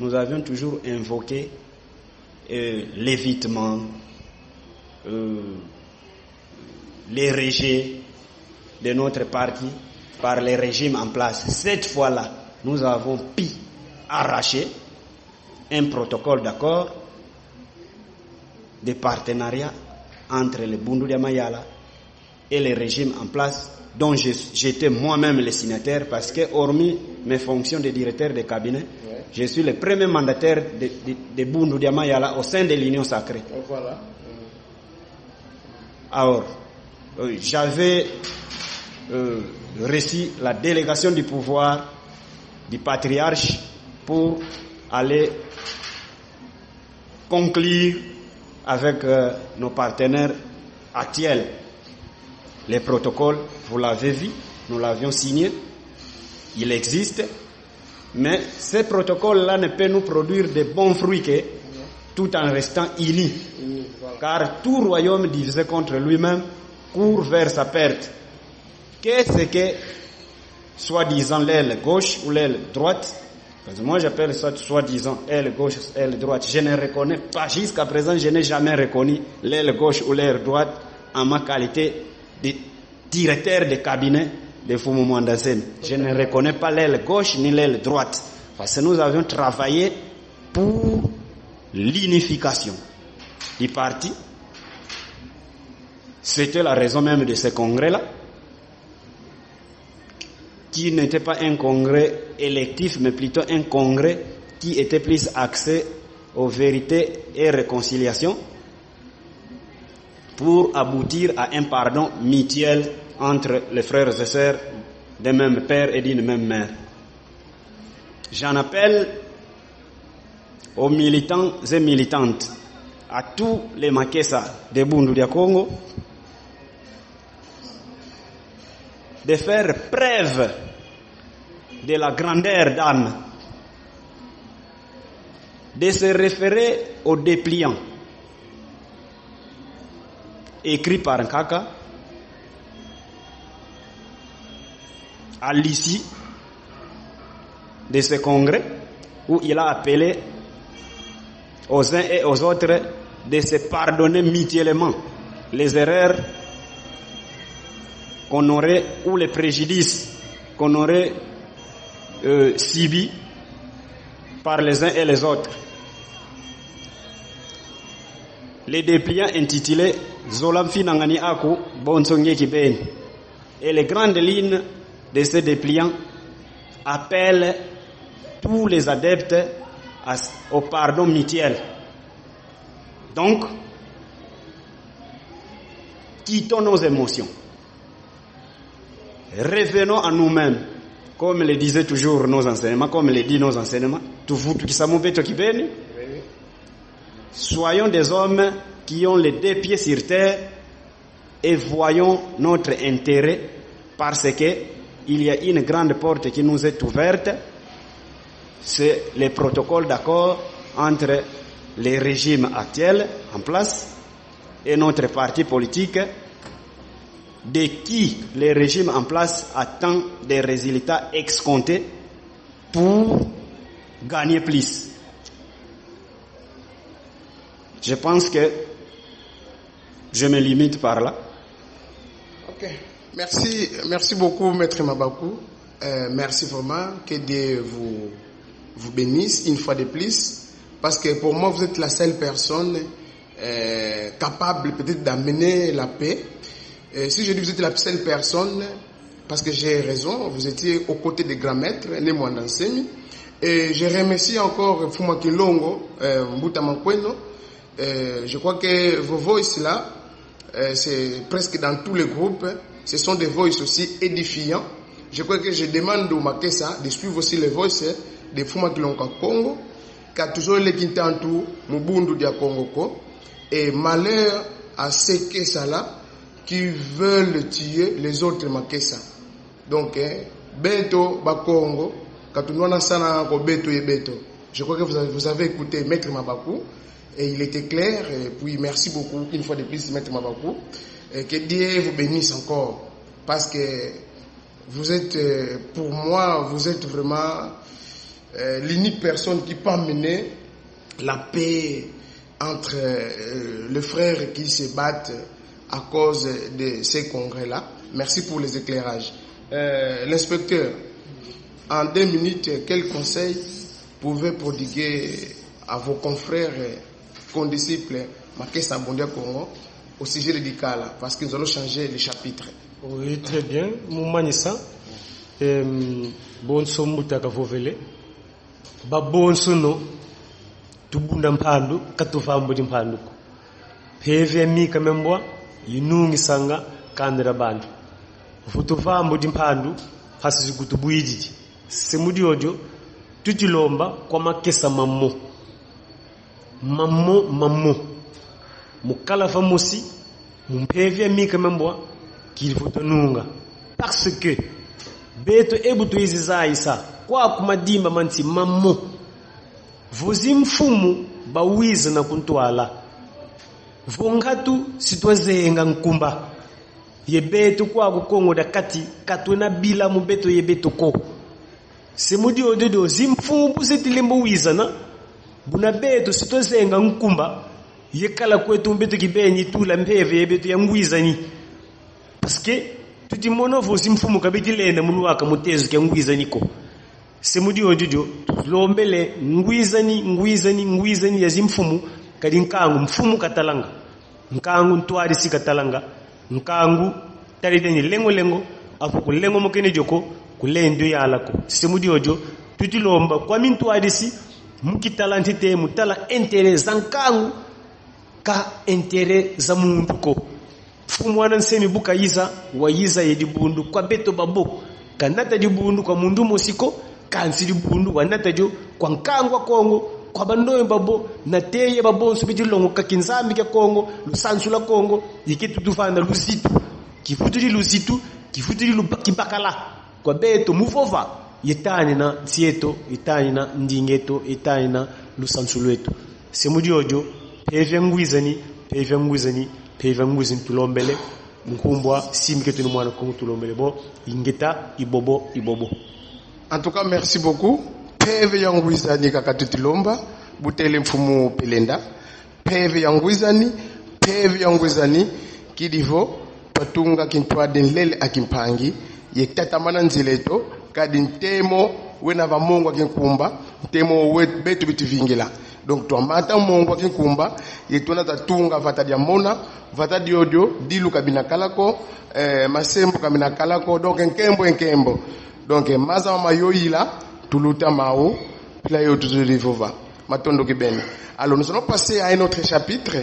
nous avions toujours invoqué l'évitement, les rejets de notre parti par les régimes en place. Cette fois-là, nous avons pu arracher un protocole d'accord de partenariat entre le Bundu dia Mayala et les régimes en place, dont j'étais moi-même le signataire, parce que hormis mes fonctions de directeur de cabinet, je suis le premier mandataire de Bundu dia Mayala au sein de l'Union sacrée. Voilà. Alors, j'avais reçu la délégation du pouvoir du patriarche pour aller conclure avec nos partenaires actuels les protocoles. Vous l'avez vu, nous l'avions signé, il existe, mais ces protocoles-là ne peuvent nous produire de bons fruits que tout en restant unis, car tout royaume divisé contre lui-même court vers sa perte. Qu'est-ce que soi-disant l'aile gauche ou l'aile droite? Parce que moi j'appelle ça soi-disant aile gauche, aile droite. Je ne reconnais pas, jusqu'à présent je n'ai jamais reconnu l'aile gauche ou l'aile droite en ma qualité de directeur de cabinet de Fumu Mwandazen. Je ne reconnais pas l'aile gauche ni l'aile droite. Parce que nous avions travaillé pour l'unification du parti. C'était la raison même de ce congrès-là, qui n'était pas un congrès électif, mais plutôt un congrès qui était plus axé aux vérités et réconciliation pour aboutir à un pardon mutuel entre les frères et sœurs d'un même père et d'une même mère. J'en appelle aux militants et militantes, à tous les Makessa de Bundu dia Congo, de faire preuve de la grandeur d'âme, de se référer aux dépliants écrits par Nkaka à l'issue de ce congrès, où il a appelé aux uns et aux autres de se pardonner mutuellement les erreurs qu'on aurait, ou les préjudices qu'on aurait subis par les uns et les autres. Les dépliants intitulés Zolam Finangani Aku Bonsonge Kiben, et les grandes lignes de ces dépliants appellent tous les adeptes au pardon mutuel. Donc, quittons nos émotions. Revenons à nous-mêmes, comme le disaient toujours nos enseignements, comme le disent nos enseignements. Soyons des hommes qui ont les deux pieds sur terre et voyons notre intérêt parce que il y a une grande porte qui nous est ouverte. C'est le protocole d'accord entre les régimes actuels en place et notre parti politique, de qui le régime en place attend des résultats escomptés pour gagner plus. Je pense que je me limite par là. Ok, merci beaucoup Maître Mabakou. Merci vraiment, que Dieu vous bénisse une fois de plus, parce que pour moi vous êtes la seule personne capable peut-être d'amener la paix. Si je dis vous êtes la seule personne, parce que j'ai raison, vous étiez aux côtés des grands maîtres, Nemo Ndansemi, et je remercie encore Fuma Kilongo, Mbuta Mankweno. Je crois que vos voices là, c'est presque dans tous les groupes, ce sont des voices aussi édifiants. Je crois que je demande au Makessa de suivre aussi les voices de Fuma Kilongo Congo, qui a toujours les Kintantu, Mubundu dia Congo, et malheur à ces Kessa-là qui veulent tuer les autres Makessa. Donc, Beto Bakongo, Katunwana Sana ko Beto et Beto. Je crois que vous avez écouté Maître Mabakou, et il était clair, et puis merci beaucoup, une fois de plus, Maître Mabakou, et que Dieu vous bénisse encore, parce que vous êtes, pour moi, vous êtes vraiment l'unique personne qui peut amener la paix entre les frères qui se battent à cause de ces congrès-là. Merci pour les éclairages. L'inspecteur, en 2 minutes, quel conseil pouvez prodiguer à vos confrères condisciples Makessa Mbondia Congo au sujet de Dikala, parce que nous allons changer les chapitres. Oui, très bien. Moumanissa, bon somme takavovele, ba bon sono, tubunda mpandu, katufambo di mpandu. Peve mi kamembwa, yinungi sanga kandira bandu. Futufambo di mpandu, hasi kutubuidiji. Semudi ojo, tutilomba kwa Makessa mammo. Mammo. Mukala famosi, mumpeve mi kamembwa, qu'il faut tenunga. Parce que, beto ebutu iziza isa, kwa kumadimba manti mammo. Vozi mfumu, bawiza na kuntuala. Vongatu sitwazenga nkumba. Yebeto kwa kukongo da kati, katuna bila mubeto yebeto ko. Semudi ododo, zimfumu setilembo wizana, buna beto sitwazenga nkumba, yekala kwetu mbeto kibenyi tula mpeve yebeto ya ngwizani. Parce que tuti mono vosi mfumu kabiti lenda munuaka mutezo kya ngwizani ko. Semudi ododo, lombele ngwizani ya zimfumu kadi nkangu mfumu katalanga. Nkangu ntwari si katalanga. Nkangu tarideni lengo afu kulengo mokene joko kulendo yalako. Semudi ojo tuti lomba kwa mintwari si mukitalanti te mutala intere zankangu ka intere za mundu ko. Mfumu wana nsemi buka yiza wa yiza yedibundu kwa beto babo kanata dibundu kwa mundu mosiko kansi dibundu wanata jo kwa nkangwa Kongo kwa bandoye babo na teye babo nsubiti longo kakinzambi kya Kongo lusansu la Kongo yikitu tufanda lusitu kifutuli lusitu kifutuli lubakibakala kwa beto mufova yetani na sieto yetani na ndingeto yetani na lusansu lwetu semudi ojo peve ngwizani tulombele mkumbwa simiketu ni mwana Kongo tulombele bo ingeta ibobo. En tout cas, merci beaucoup. Peve yangwizani kakatutilomba, butele mfumu pelenda. Peve yangwizani kidivo patunga kintwa denlele akimpangi yektatamana nzileto kadi ntemo wena va mongo akinkumba ntemo wet betu bitivingila. Donc toi mata mongo akinkumba yetona tatunga vata dia mona vata diodio dilu kabina kalako masembo kabina kalako donc enkembo. Donc maza mayoila tuluta mao pila yo tuzulivova matondo kibeni. Alors nous allons passer à un autre chapitre,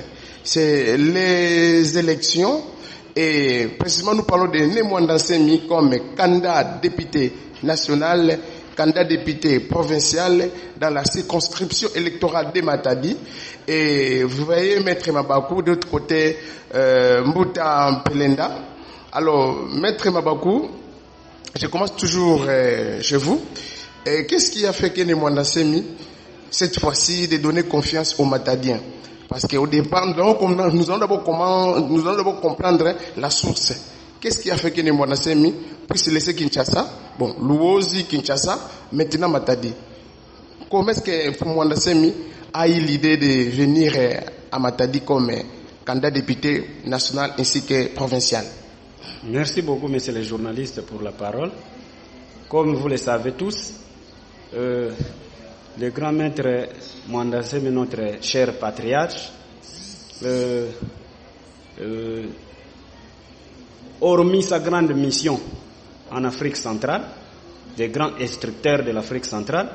c'est les élections Et précisément, nous parlons de Némouanda Semi comme candidat député national, candidat député provincial dans la circonscription électorale de Matadi. Et vous voyez Maître Mabakou, de l'autre côté, Mbuta Pelenda. Alors, Maître Mabakou, je commence toujours chez vous. Qu'est-ce qui a fait que Némouanda Semi, cette fois-ci, de donner confiance aux Matadiens? Parce qu'au départ, nous allons d'abord comprendre la source. Qu'est-ce qui a fait que Némouanda Semi puisse laisser Kinshasa? Bon, Luozi, Kinshasa, maintenant Matadi. Comment est-ce que Némouanda Semi a eu l'idée de venir à Matadi comme candidat député national ainsi que provincial? Merci beaucoup, messieurs les journalistes, pour la parole. Comme vous le savez tous, le grand maître Némouanda Semi, notre cher patriarche, hormis sa grande mission en Afrique centrale, des grands instructeurs de l'Afrique centrale,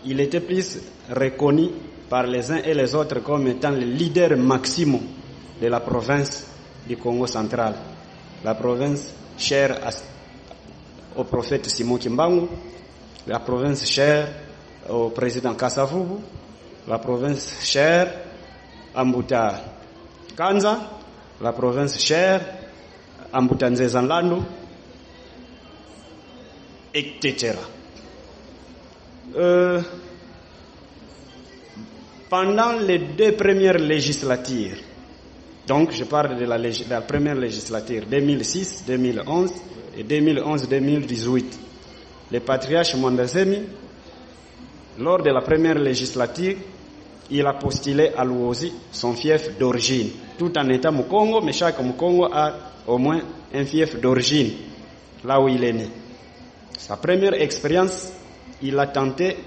il était plus reconnu par les uns et les autres comme étant le leader maximum de la province du Congo central, la province chère au prophète Simon Kimbangu, la province chère au président Kasavubu, la province chère à Mbuta Kanza, la province chère à Mbuta Nzezanlando, etc. Pendant les 2 premières législatures, donc je parle de la première législature 2006, 2011 et 2011-2018, le patriarche Némouanda Semi, lors de la première législature, il a postulé à Luozi, son fief d'origine, tout en étant Mukongo, mais chaque Mukongo a au moins un fief d'origine, là où il est né. Sa première expérience, il a tenté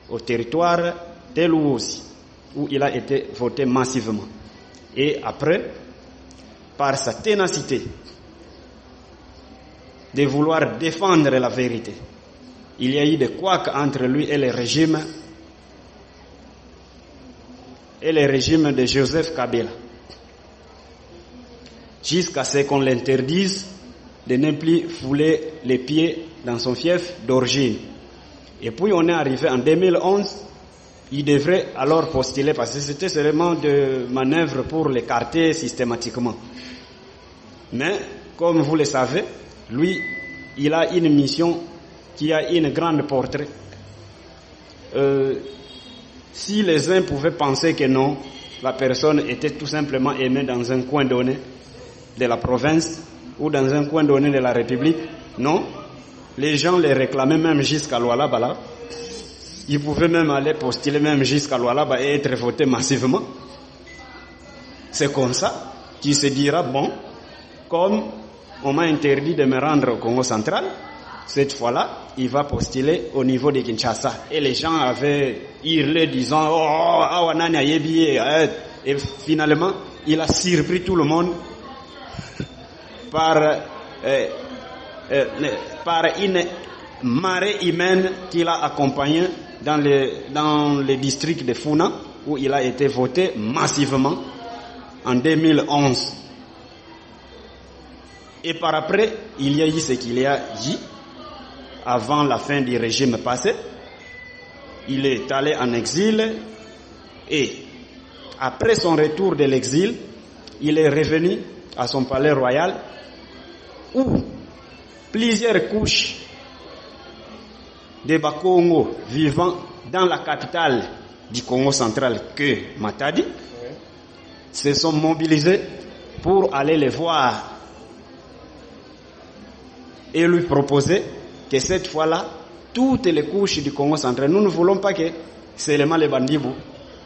au territoire de Luozi, où il a été voté massivement. Et après, par sa ténacité de vouloir défendre la vérité, il y a eu des couacs entre lui et le régime de Joseph Kabila, jusqu'à ce qu'on l'interdise de ne plus fouler les pieds dans son fief d'origine. Et puis on est arrivé en 2011, il devrait alors postuler, parce que c'était seulement de manœuvre pour l'écarter systématiquement. Mais, comme vous le savez, lui, il a une mission qui a une grande portée. Si les uns pouvaient penser que non, la personne était tout simplement aimée dans un coin donné de la province ou dans un coin donné de la République, non. Les gens les réclamaient même jusqu'à Lualaba. Ils pouvaient même aller postuler même jusqu'à Lualaba et être votés massivement. C'est comme ça qu'il se dira, bon, comme on m'a interdit de me rendre au Congo central, cette fois-là, il va postuler au niveau de Kinshasa. Et les gens avaient hurlé disant, oh, awanani ayebi. Et finalement, il a surpris tout le monde par une marée humaine qu'il a accompagnée dans les districts de Funa, où il a été voté massivement en 2011. Et par après, il y a eu ce qu'il y a dit avant la fin du régime passé. Il est allé en exil et après son retour de l'exil, il est revenu à son palais royal où plusieurs couches de Bakongo vivant dans la capitale du Congo central que Matadi se sont mobilisés pour aller les voir et lui proposer que cette fois-là, toutes les couches du Congo central, nous ne voulons pas que seulement les Bandibou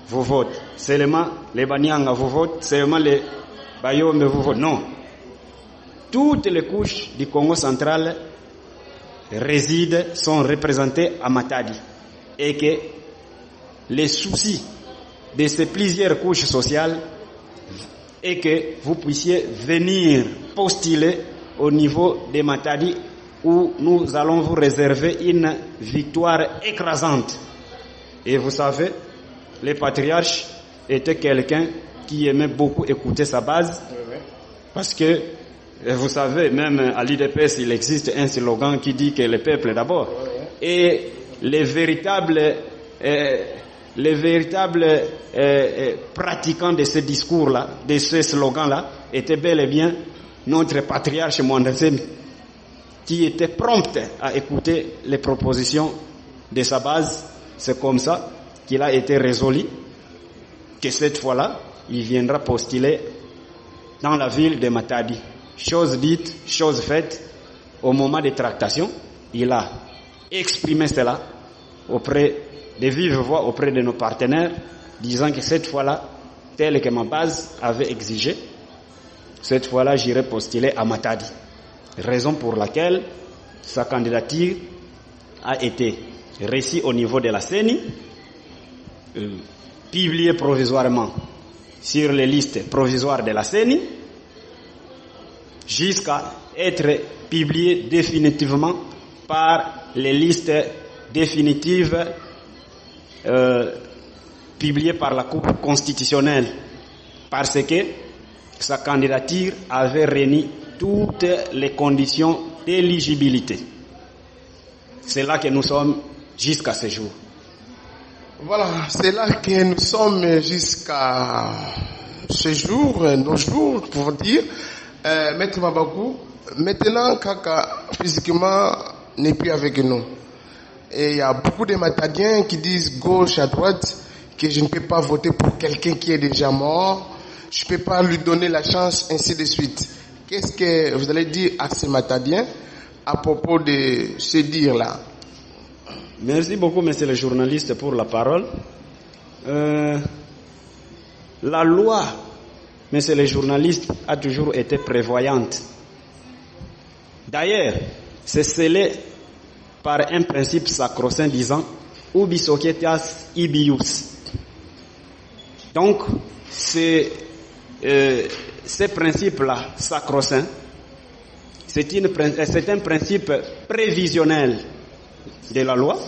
vous votent, seulement les Banyanga vous votent, seulement les Bayombe vous votent. Non. Toutes les couches du Congo central sont représentées à Matadi. Et que les soucis de ces plusieurs couches sociales est que vous puissiez venir postuler au niveau de Matadi, où nous allons vous réserver une victoire écrasante. Et vous savez, le patriarche était quelqu'un qui aimait beaucoup écouter sa base, parce que Et vous savez, même à l'UDPS, il existe un slogan qui dit que le peuple d'abord. Et les véritables pratiquants de ce discours-là, de ce slogan-là, étaient bel et bien notre patriarche Mwandazemi, qui était prompt à écouter les propositions de sa base. C'est comme ça qu'il a été résolu que cette fois-là, il viendra postuler dans la ville de Matadi. Chose dite, chose faite, au moment des tractations, il a exprimé cela auprès de vive voix auprès de nos partenaires, disant que cette fois-là, telle que ma base avait exigé, cette fois-là, j'irai postuler à Matadi. Raison pour laquelle sa candidature a été reçue au niveau de la CENI, publiée provisoirement sur les listes provisoires de la CENI, jusqu'à être publiée définitivement par les listes définitives publiées par la Cour constitutionnelle, parce que sa candidature avait réuni toutes les conditions d'éligibilité. C'est là que nous sommes jusqu'à ce jour. Voilà, c'est là que nous sommes jusqu'à ce jour, nos jours, pour dire. Maître Mabakou, maintenant, Kaka, physiquement, n'est plus avec nous. Et il y a beaucoup de Matadiens qui disent gauche à droite que je ne peux pas voter pour quelqu'un qui est déjà mort. Je ne peux pas lui donner la chance, ainsi de suite. Qu'est-ce que vous allez dire à ces Matadiens à propos de ce dire-là? Merci beaucoup, monsieur le journaliste, pour la parole. La loi, monsieur le journaliste, a toujours été prévoyante. D'ailleurs, c'est scellé par un principe sacro-saint disant ubi societas ibius. Donc, ce principe-là, sacro-saint, c'est un principe prévisionnel de la loi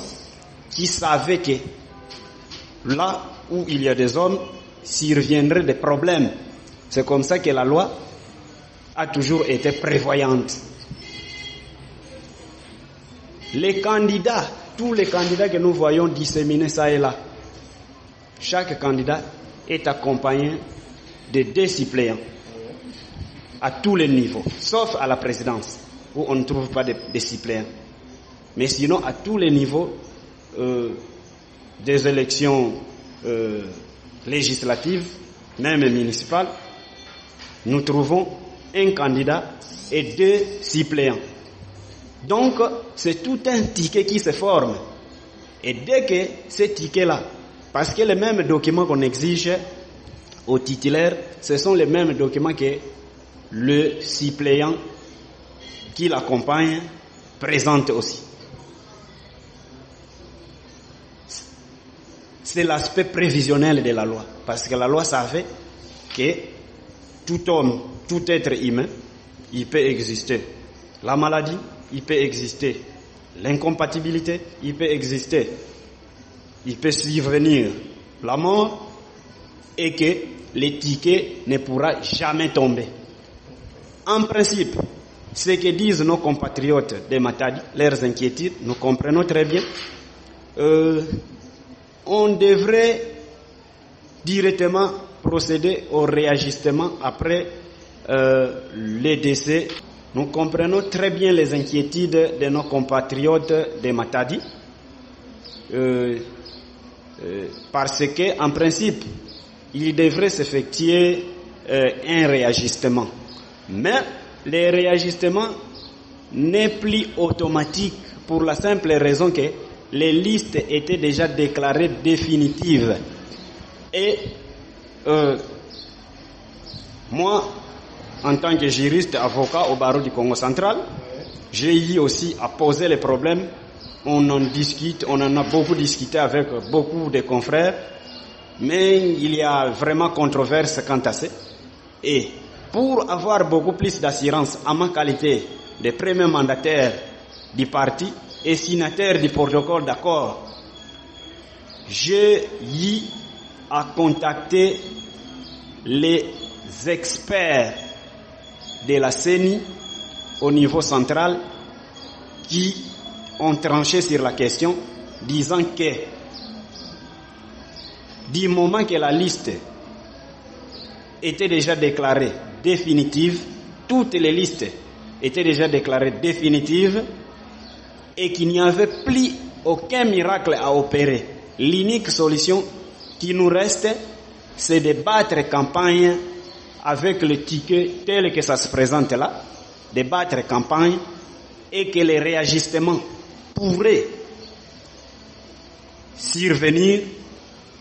qui savait que là où il y a des hommes, surviendraient des problèmes. C'est comme ça que la loi a toujours été prévoyante. Les candidats, tous les candidats que nous voyons disséminés ça et là, chaque candidat est accompagné de 2 suppléants à tous les niveaux, sauf à la présidence où on ne trouve pas de suppléants. Mais sinon, à tous les niveaux des élections législatives, même municipales, nous trouvons un candidat et 2 suppléants. Donc, c'est tout un ticket qui se forme. Et dès que ce ticket-là, parce que les mêmes documents qu'on exige aux titulaires, ce sont les mêmes documents que le suppléant qui l'accompagne présente aussi. C'est l'aspect prévisionnel de la loi. Parce que la loi savait que tout homme, tout être humain, il peut exister. La maladie, il peut exister. L'incompatibilité, il peut exister. Il peut survenir la mort et que le ticket ne pourra jamais tomber. En principe, ce que disent nos compatriotes de Matadi, leurs inquiétudes, nous comprenons très bien. On devrait directement procéder au réajustement après le décès. Nous comprenons très bien les inquiétudes de nos compatriotes de Matadi, parce que, en principe, il devrait s'effectuer un réajustement. Mais le réajustement n'est plus automatique pour la simple raison que les listes étaient déjà déclarées définitives. Et moi, en tant que juriste, avocat au barreau du Congo central, j'ai eu aussi à poser les problèmes. On en discute, on en a beaucoup discuté avec beaucoup de confrères, mais il y a vraiment controverse quant à ça. Et pour avoir beaucoup plus d'assurance à ma qualité de premier mandataire du parti et signataire du protocole d'accord, j'ai eu à contacter les experts de la CENI au niveau central qui ont tranché sur la question, disant que du moment que la liste était déjà déclarée définitive, toutes les listes étaient déjà déclarées définitives et qu'il n'y avait plus aucun miracle à opérer. L'unique solution qui nous reste, c'est de battre campagne avec le ticket tel que ça se présente là, de battre campagne et que les réajustements pourraient survenir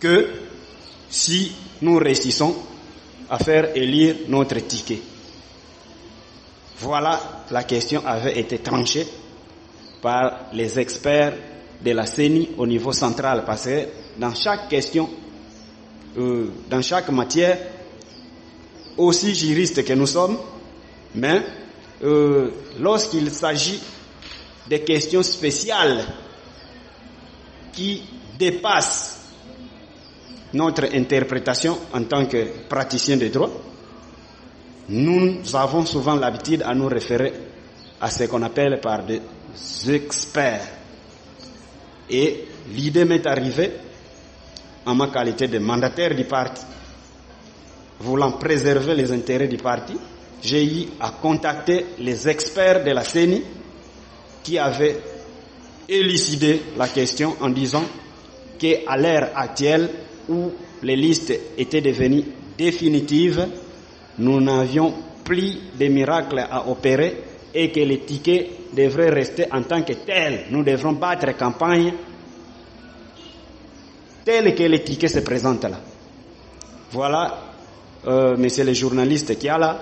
que si nous réussissons à faire élire notre ticket. Voilà, la question avait été tranchée par les experts de la CENI au niveau central, parce que dans chaque question, dans chaque matière, aussi juristes que nous sommes, mais lorsqu'il s'agit de questions spéciales qui dépassent notre interprétation en tant que praticien de droit, nous avons souvent l'habitude à nous référer à ce qu'on appelle par des experts. Et l'idée m'est arrivée en ma qualité de mandataire du parti, voulant préserver les intérêts du parti. J'ai eu à contacter les experts de la CENI qui avaient élucidé la question en disant qu'à l'heure actuelle où les listes étaient devenues définitives, nous n'avions plus de miracles à opérer et que les tickets devraient rester en tant que tels. Nous devrons battre campagne tel que les tickets se présentent là. Voilà, monsieur le journaliste qui a là,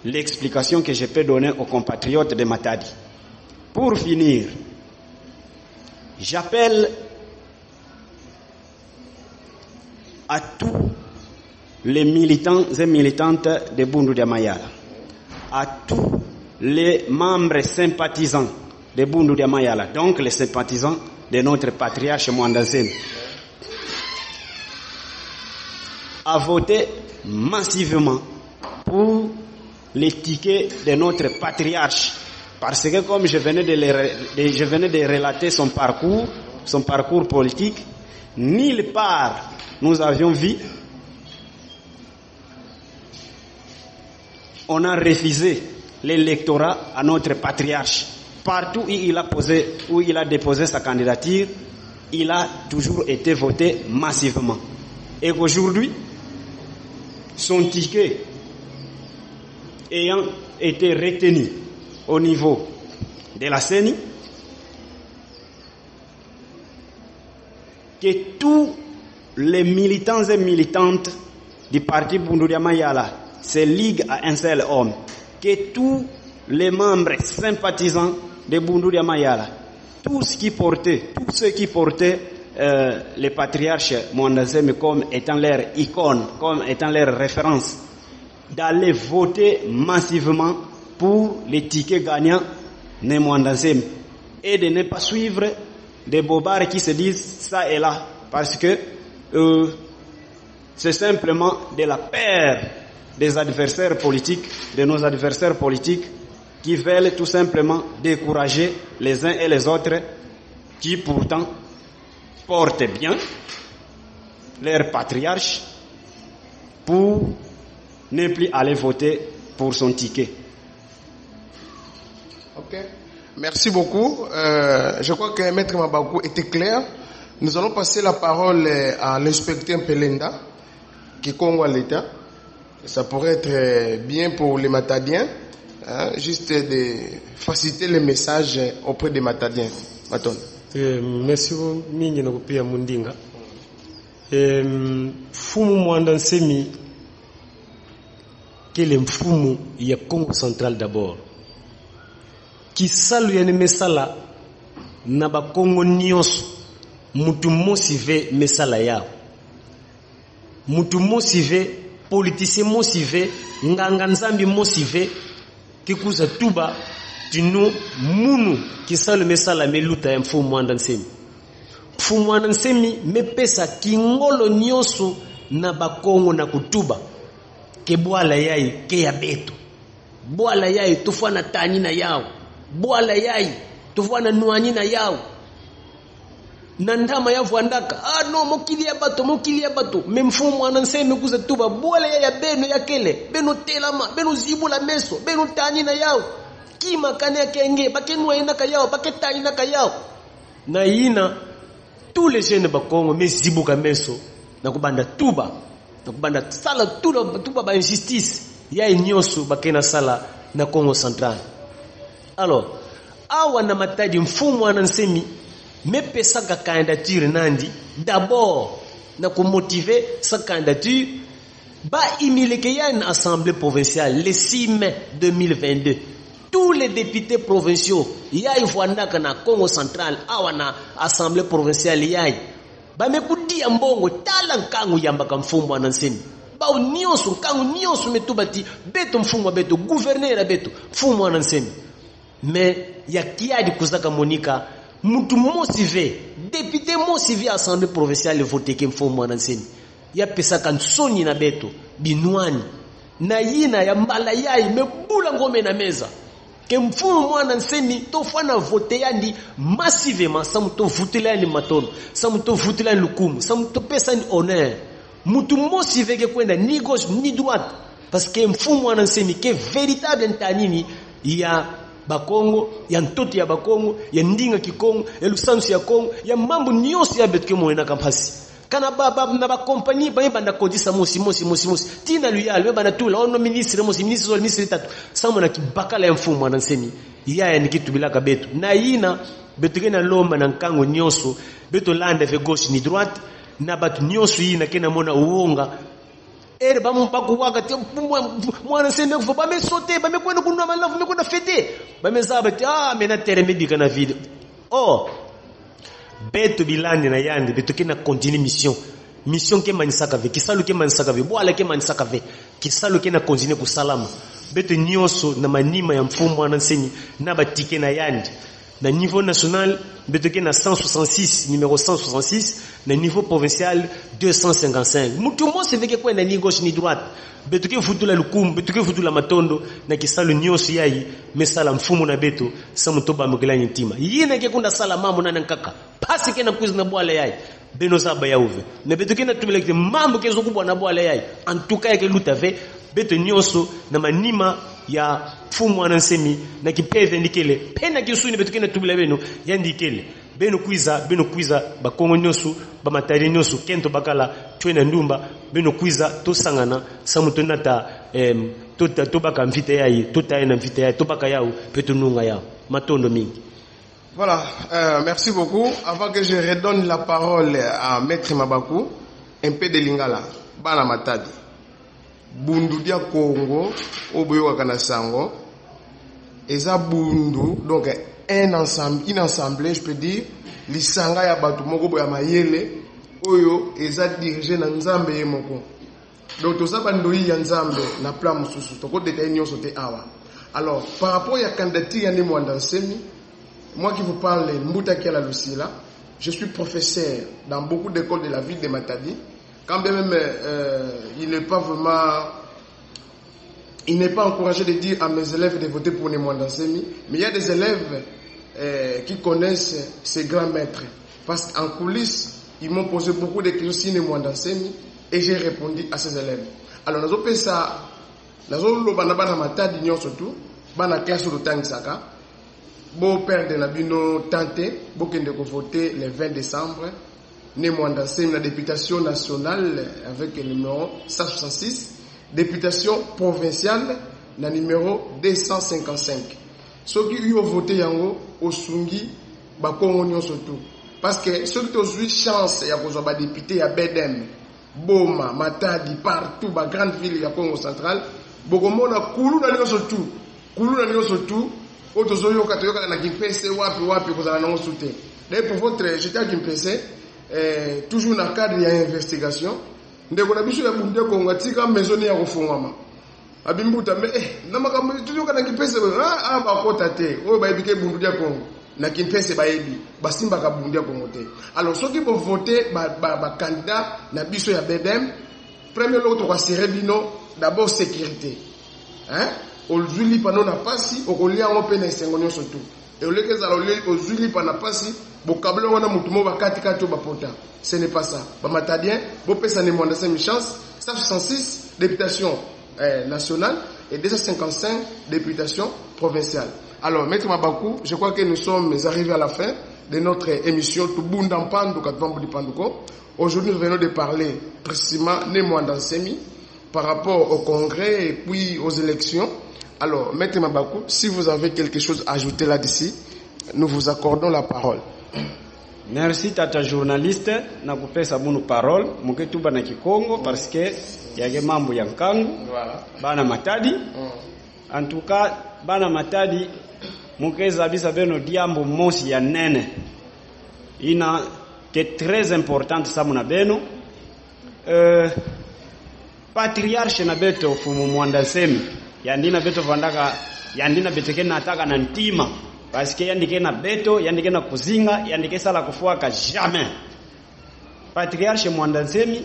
l'explication que je peux donner aux compatriotes de Matadi. Pour finir, j'appelle à tous les militants et militantes de Bundu de Mayala, à tous les membres sympathisants de Bundu de Mayala, donc les sympathisants de notre patriarche Mwanda Nzembe, à voter massivement pour les tickets de notre patriarche, parce que comme je venais de relater son parcours politique, nulle part nous avions vu, on a refusé l'électorat à notre patriarche. Partout où il a déposé sa candidature, il a toujours été voté massivement. Et aujourd'hui, son ticket ayant été retenu au niveau de la CENI, que tous les militants et militantes du parti Bundu de Mayala se liguent à un seul homme, que tous les membres sympathisants de Bundu de Mayala, tous ceux qui portaient les patriarches Mwanda Nzembe comme étant leur icône, comme étant leur référence, d'aller voter massivement pour les tickets gagnants de Mwanda Nzembe et de ne pas suivre des bobards qui se disent ça et là, parce que c'est simplement de la peur des adversaires politiques, de nos adversaires politiques, qui veulent tout simplement décourager les uns et les autres qui pourtant portent bien leur patriarche pour ne plus aller voter pour son ticket. Ok, merci beaucoup. Je crois que Maître Mabakou était clair. Nous allons passer la parole à l'inspecteur Pelenda, qui est Congo à l'État. Ça pourrait être bien pour les Matadiens, juste de faciliter les messages auprès des Matadiens. Maton. Merci mingi na kupia mundinga. Mfumu Mwanda Nzembe kele mfumu ya Congo Central d'abord. Kisalu ya mesala na ba Congo nyonso mutu mosive mesala yao. Mutu mosive politicien mosive nganga nzambi mosive kikuza tuba tinu munu kisalu mesala meluta ya mfumu Mwanda Nzembe. Mfumu Mwanda Nzembe mepesa kingolo nyonso na bakongo na kutuba ke bwala yai ke ya beto bwala yai tufana tani na yao bwala yai tufana nuani na yao na ndama ya vuandaka no mokilia bato memfumo ananseme kuza tuba bwala ya beno ya kele beno telama beno zibula meso beno tani na yao kima kane ya kenge bakenwa ina kayao baketani na kayao na ina tous les jeunes bakongo mezibuka meso na kubanda tuba na kubanda sala tuba ba injustice ya inyoso bakena sala na Congo Central. Alors awa na matadi mfumo anansemi mepesa candidature nandi d'abord na ko motiver sa candidature ba imileke ya une assemblée provinciale le 6 mai 2022. Tous les députés provinciaux yai vuandaka na Congo Central awa na assemblée provinciale yai ba mekudia mbongo tala nkangu yambaka mfumo anansemi ba unioso nkangu nioso metubati beto mfumo beto gouverneur beto mfumo anansemi mais ya kiadi kuzaka monika mutu mosive député mosive assemblée provinciale voter ke mfumo anansemi ya pesa kansoni na beto binwani na yina ya mbala yai mebula ngome na meza ke mfumo mwana nsemi to fana voter yandi massivement sa muto vutela ni matono sa muto vutela ni lukumu sa muto pesa ni honneur mutu mosive ke kwenda ni gauche ni droite parce que mfumo mwana nsemi ke véritable ntanini ya bakongo ya ntoto ya bakongo ya ndinga kikongo ya lusansu ya kongo ya mambo nyonso ya betu ke moyena kampasi kana baba na ba compagnie ba banda kodisa mosi tina luyalo bana tula ono ministre zo ministre tatu samo na kibakala ya mfumo anansemi yaya nikitubilaka betu na yina betu kena lomba na nkango nyonso betu landa fe gauche ni droite na batu nyonso yina kena mona uonga ere ba mpakuwaka te mwana sende kufa ba me sauter ba me kwenda kunwa malavu me kwenda fete ba me zaba mena tere medika na vide beto bilandi na yandi beto kena continue mission ke manisaka ve kisalu ke manisaka ve bwala ke manisaka ve kisalu ke na continue kusalama beto nyoso na manima ya mfumo ananseni na batike na yandi na niveau national beto ke na 166 numéro 166 na niveau provincial 255 mutu mo se veke kwenda ni gauche ni droite beto ke futula lukumu beto ke futula matondo na kisalu nyoso yayi mesala mfumo na beto sa mutoba mugela ntima yina ke kunda sala mambo na nkaka pasi ke na kuzi na bwala yayi beno zaba ya uve na beto ke na tumele mambo ke zokubwa na bwala yayi en tout cas ke lutave beto nyoso na manima ya mfumo anansemi na kipeve ndikele pena kisuni beto ke na tumele beno yandikele beno kwiza bakongo nyoso ba matari nyoso kento bakala twena ndumba beno kwiza to sangana samuto nata to baka mvite yayi to taena mvite yayi to baka yao peto nunga yao matondo mingi. Voilà, merci beaucoup. Avant que je redonne la parole à Maître Mabaku, un peu de lingala bana matadi bundu dia Congo oboyo kana sango eza bundu donc une assemblée je peux dire lisanga ya batu moko boya mayele oyo eza dirigé na nzambe ye moko donc to saba ndoi ya nzambe na plan mususu to ko détailler nyonso te awa. Alors par rapport ya candidature ya Ndemo Ndansemi, moi qui vous parle Mbuta Kiala Lucila, je suis professeur dans beaucoup d'écoles de la ville de Matadi. Quand bien même il n'est pas encouragé de dire à mes élèves de voter pour Ndemo Ndansemi, mais il y a des élèves qui connaissent ces grands maîtres. Parce qu'en coulisses, ils m'ont posé beaucoup de questions sur Ndemo Ndansemi et j'ai répondu à ces élèves. Alors, nous avons fait ça, nous avons fait ça, Matadi, surtout, dans la classe de Tangsaka. Bon père de Nabino tenté, bon qu'il voter le 20 décembre, Ndemo Ndansemi, la députation nationale avec le numéro 166, députation provinciale, le numéro 255. Ceux qui ont voté yango osungi bakongo nyonso tout parce que ceux qui ont eu chance ya kozwa député ya Bedem, Boma, Matadi partout ba grande ville ya Congo Central bokomona kulu na nyonso tout otozoyo katoyoka na Kimpese wapi kozala na sute. D'ailleurs pour votre j'étais à Kimpese toujours dans cadre ya investigation ndeko na biso ya bunde Congo tika maison ya kofungama abimbuta me na makambo tuyoka na Kimpese bakota te oyo bayebike bundu dia Congo na Kimpese bayebi basimba ka bundu dia Congo te. Alors ceux qui vont voter ba candidat na biso ya Bedem premier lot to serebino d'abord sécurité hein ozuli pano na pasi okolia ngope na sengonyo surtout et olekeza ozuli pana pasi bokablo wana mutumo bakati kati bapota ce n'est pas ça ba matadien bo pesa ne mwanda 5 chance 166 députation nationale et 255 députation provinciale. Alors maître Mabakou, je crois que nous sommes arrivés à la fin de notre émission Tubundampandu Katwambudi Panduko. Aujourd'hui nous venons de parler précisément ne mwanda semi par rapport au congrès et puis aux élections. Alors, maître Mabakou, si vous avez quelque chose à ajouter là-dessus, nous vous accordons la parole. Merci tata journaliste na kupesa bunu parole muketu bana Kikongo parce que yage mambo ya nkangu bana matadi en tout cas bana matadi mukeza bisa beno diambo mosi ya nene ina que très importante sa muna beno patriarche na beto fumu mwanda semi yandina beto vandaka yandina beteke na ataka na ntima parce que yandike na beto yandike na kuzinga yandike sala kufuaka jamais patriarche mwanda semi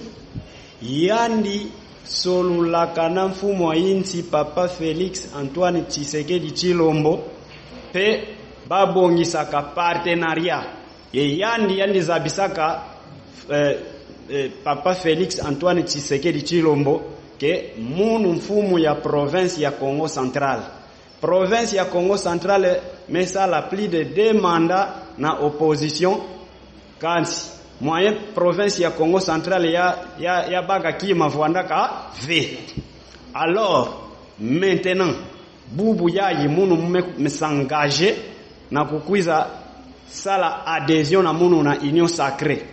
yandi solulaka na mfumo wa inti papa Félix Antoine Tshisekedi Tshilombo pe babongisaka partenariat yandi zabisaka papa Félix Antoine Tshisekedi Tshilombo que munu mfumu ya province ya Congo Central. Province ya Congo Central mesa la plus de 2 mandats na opposition kansi moyen province ya Congo Central ya baga kima vuandaka v. Alors maintenant bubu yayi munu m'sengagé na kukwiza sala adhésion na munu na union sacrée.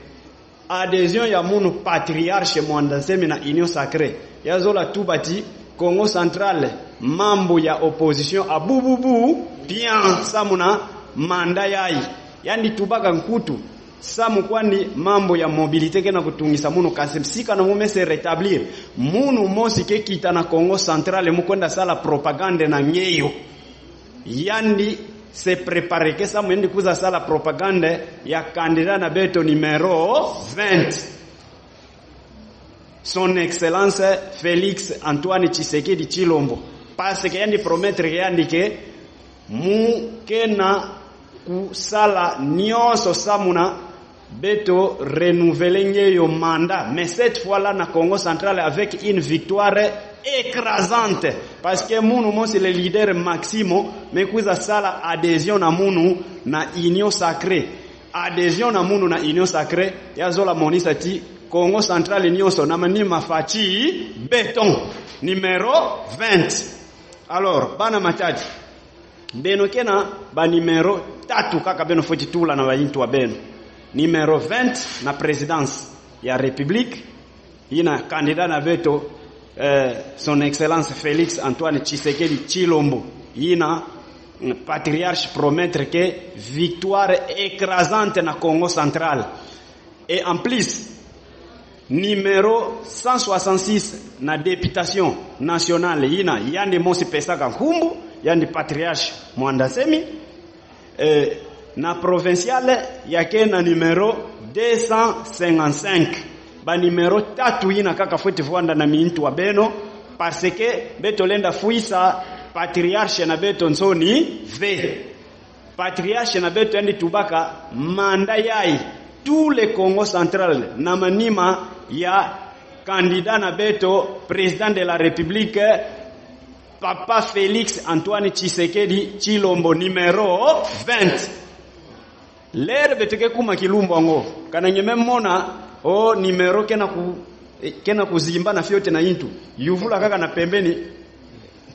Adhésion ya munu patriarche mwanda semi na union sacrée yazola tubati Congo Central mambo ya opposition abububu bien samuna manda yai yani tubaka nkutu samu kwani mambo ya mobilité kena kutungisa munu kasemsika na mume se rétablir munu mosi ke kita na Congo Central mukwenda sala propagande na nyeyo yandi se prepare que ça mwendi kuza sala propagande ya candidat na beto numéro 20 son excellence Félix Antoine Tshisekedi Tshilombo parce que yandi promettre yandi ke mu kena kusala nyoso samuna beto renouveler yo mandat mais cette fois là na Congo Central avec une victoire écrasante parce que munu mosi le leader Maximo mekuza sala adhésion na munu na union sacrée adhésion na munu na union sacrée yazola monisa ti Congo Central nyonso na manima fachi béton numéro 20. Alors bana matadi beno kena ba numéro 3 kaka beno foti tula na bayintu wa beno numéro 20 na présidence ya république ina candidat na veto son excellence Félix Antoine Tshisekedi Tshilombo ina patriarche promettre que victoire écrasante na Congo Central et en plus numéro 166 na députation nationale ina yandi mosi pesaka nkumbu yandi patriarche mwanda semi na provinciale yake na numéro 255 ba numéro 3 ina kaka foti vwanda na mintu wa beno parce que beto lenda fuisa patriarche na beto nzoni v patriarche na beto yandi tubaka manda yai tout le Congo Central na manima ya candidat na beto président de la République papa Félix Antoine Tshisekedi Tshilombo numéro 20 lere beteke kuma kilumbo ngo kana nyeme mona o numéro kena kuzimba na fiote na intu yuvula kaka na pembeni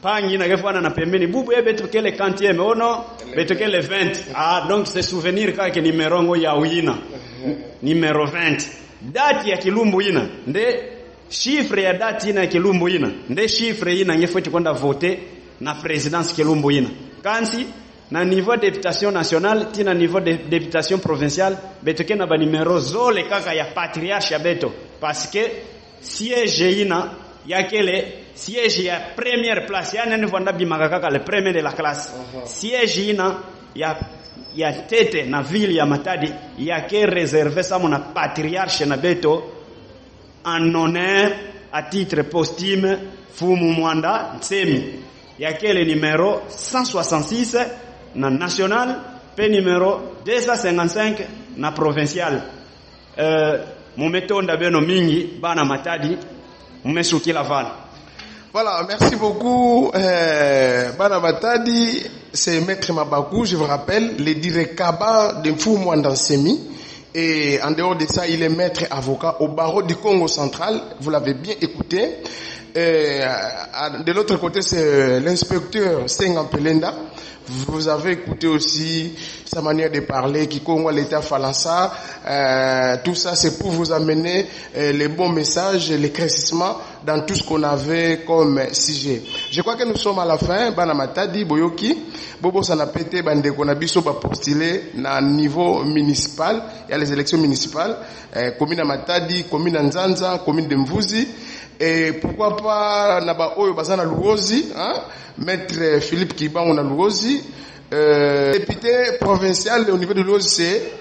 pangi na gefana na pembeni bubu beteke le quantième ono beteke le 20 donc c'est souvenir kaka numéro ngo ya wina numéro 20 date ya kilumbu ina nde chiffre ya date ina ya kilumbu ina nde chiffre ina ngefoti kwenda voter na présidence kilumbu ina kansi na niveau de députation nationale tina niveau de députation provinciale betoke na ba numéro zole kaka ya patriarche beto parce que siège ina yakele siège ya première place yana ni vanda bimaka kaka le premier de la classe siège ina ya tete na ville ya Matadi yake réservé ça mon patriarche na beto en honneur à titre posthume Fumu Mwanda Nsemi. Yake le numéro 166 na national, pe numéro 255 na provincial. Mumetonda beno mingi bana Matadi, mumesukila vala. Voilà, merci beaucoup. Bana Matadi, c'est Maître Mabakou, je vous rappelle, le directeur Kaba de Fumu Mwanda Nsemi. Et en dehors de ça, il est maître avocat au barreau du Congo central. Vous l'avez bien écouté. De l'autre côté, c'est l'inspecteur Senga Pelenda. Vous avez écouté aussi sa manière de parler, qui Congo l'État Falansa. Tout ça, c'est pour vous amener les bons messages, l'éclaircissement dans tout ce qu'on avait comme sujet. Je crois que nous sommes à la fin. Bana Matadi, Boyoki, Bobo Sanapete, Bande Konabiso va postuler à niveau municipal. Il y a les élections municipales. Commune Matadi, commune Nzanza, commune de Mvuzi. Et pourquoi pas Naba Oyo Bazana Lugozi, hein? Maître Philippe Kiba on a Lugozi. Député provincial au niveau de Lugozi, c'est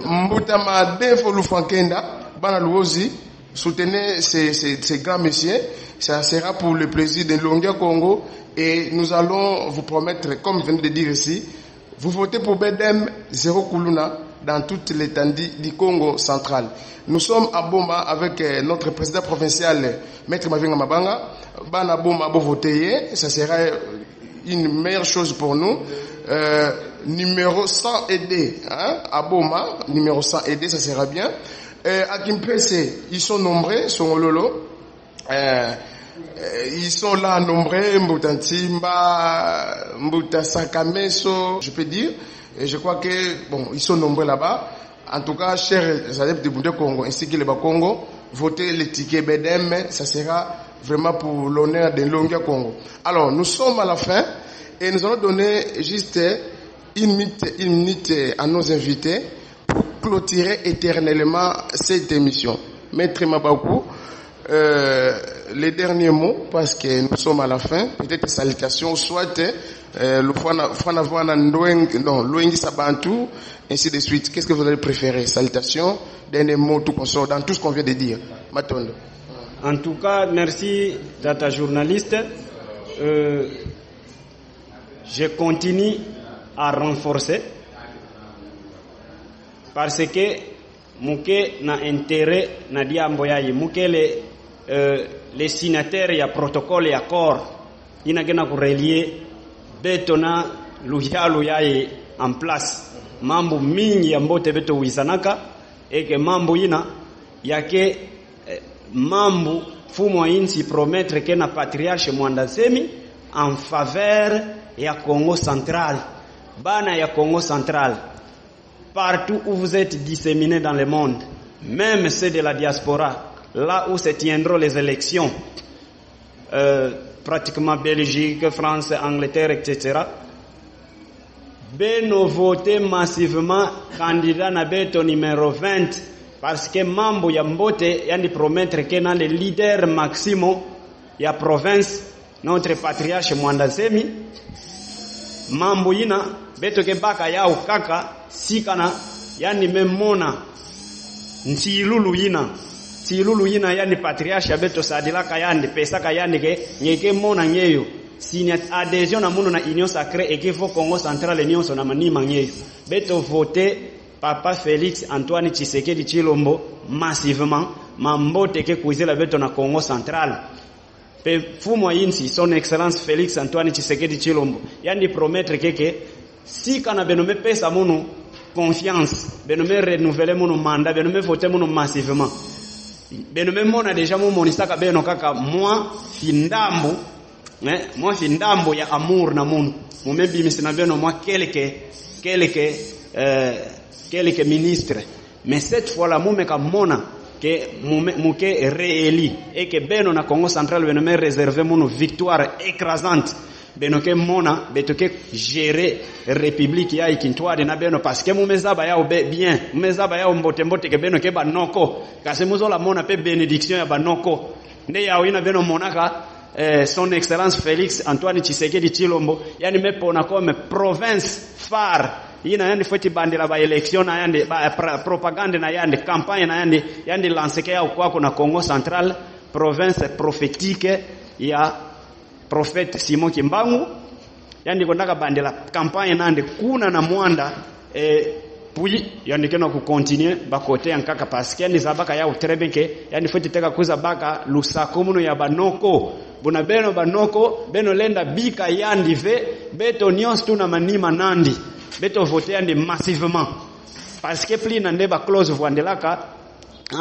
Mbutama Defo Fankenda, Bana Lugozi. Soutenez ces grands messieurs. Ça sera pour le plaisir de Longia Congo. Et nous allons vous promettre, comme je viens de dire ici, vous votez pour Bedem Zéro Kuluna dans toute l'étendue du Congo central. Nous sommes à Boma avec notre président provincial, Maître Mavinga Mabanga. Bana Boma bo voter, ça sera une meilleure chose pour nous. Numéro 100 aidé, hein, à Boma, numéro 100 aidé, ça sera bien. À Kimpese, ils sont nombreux, sont lolo. Ils sont là nombreux, Mbutantimba, Mbutasakameso, je peux dire. Et je crois que, bon, ils sont nombreux là-bas. En tout cas, chers adeptes de Bundé Congo ainsi que les Bas-Congo, votez le ticket BDM, ça sera vraiment pour l'honneur de Longia Congo. Alors, nous sommes à la fin et nous allons donner juste une minute à nos invités pour clôturer éternellement cette émission. Maître Mabakou, les derniers mots, parce que nous sommes à la fin, peut-être salutations, soit le Fanavuana Loengi Sabantou, ainsi de suite. Qu'est-ce que vous allez préférer? Salutations, derniers mots, tout consort, dans tout ce qu'on vient de dire. Matondo. En tout cas, merci Tata journaliste. Je continue à renforcer parce que muke na intérêt na diambo yayi muke les signataires ya protocole ya accord inagena kurelier betona luhialu yayi en place mambo mingi ya mbote beto wisanaka eke mambo ina yake mambo fumo insi promettre que na patriarche Mwanda Nsemi en faveur ya Congo central. Bana ya Congo central, partout où vous êtes disséminés dans le monde, même ceux de la diaspora, là où se tiendront les élections, pratiquement Belgique, France, Angleterre, etc. Beno voter massivement candidat na beto numéro 20 parce que mambo ya mbote yandi promettre que na le leader maximo ya province notre patriarche Mwanda Nsemi mambo ina beto ke baka yao kaka sikana yani memona ntilulu ina yani patriarche beto sadilaka yandi pesa ka yandi ke nyeke mona nyeyo signe adhésion na muno na union sacrée et que faut Congo central union sona manima nyeyo beto voter Papa Félix Antoine Tshisekedi Tshilombo massivement mambote ke kuizela beto na Congo central. Pe fumo insi son excellence Félix Antoine Tshisekedi Tshilombo yandi promettre que si kana benome pesa muno confiance benome renouveler muno mandat benome voter muno massivement benome mona déjà mo monisaka beno kaka moi findambo ya amour na muno mumebi misina beno moi quelques ministres mais cette fois là mumeka mona que muke rééli et que beno na Congo central benome réserver muno victoire écrasante beno ke mona betoke gérer république ya ikintwade na beno parce que mumezaba yao bien mumezaba yao mbote ke beno ke banoko kasi muzola mona pe bénédiction ya banoko nde yao ina beno monaka son excellence Félix Antoine Tshisekedi Tshilombo yani mepona comme province phare ina yandi foti bandela ba election na yandi ba propagande na yandi campagne na yandi lance ke yao kwako na Congo central province prophétique ya prophète Simon Kimbangu yani kondaka bandela campagne nande kuna na mwanda puis yani kena ku continuer ba côté nkaka parce que ni zabaka ya utrebeke yani foti teka kuza baka lusako muno ya banoko buna beno banoko beno lenda bika yandi ve beto nyons tuna manima nandi beto voter yandi massivement parce que plus nande ba clause voandelaka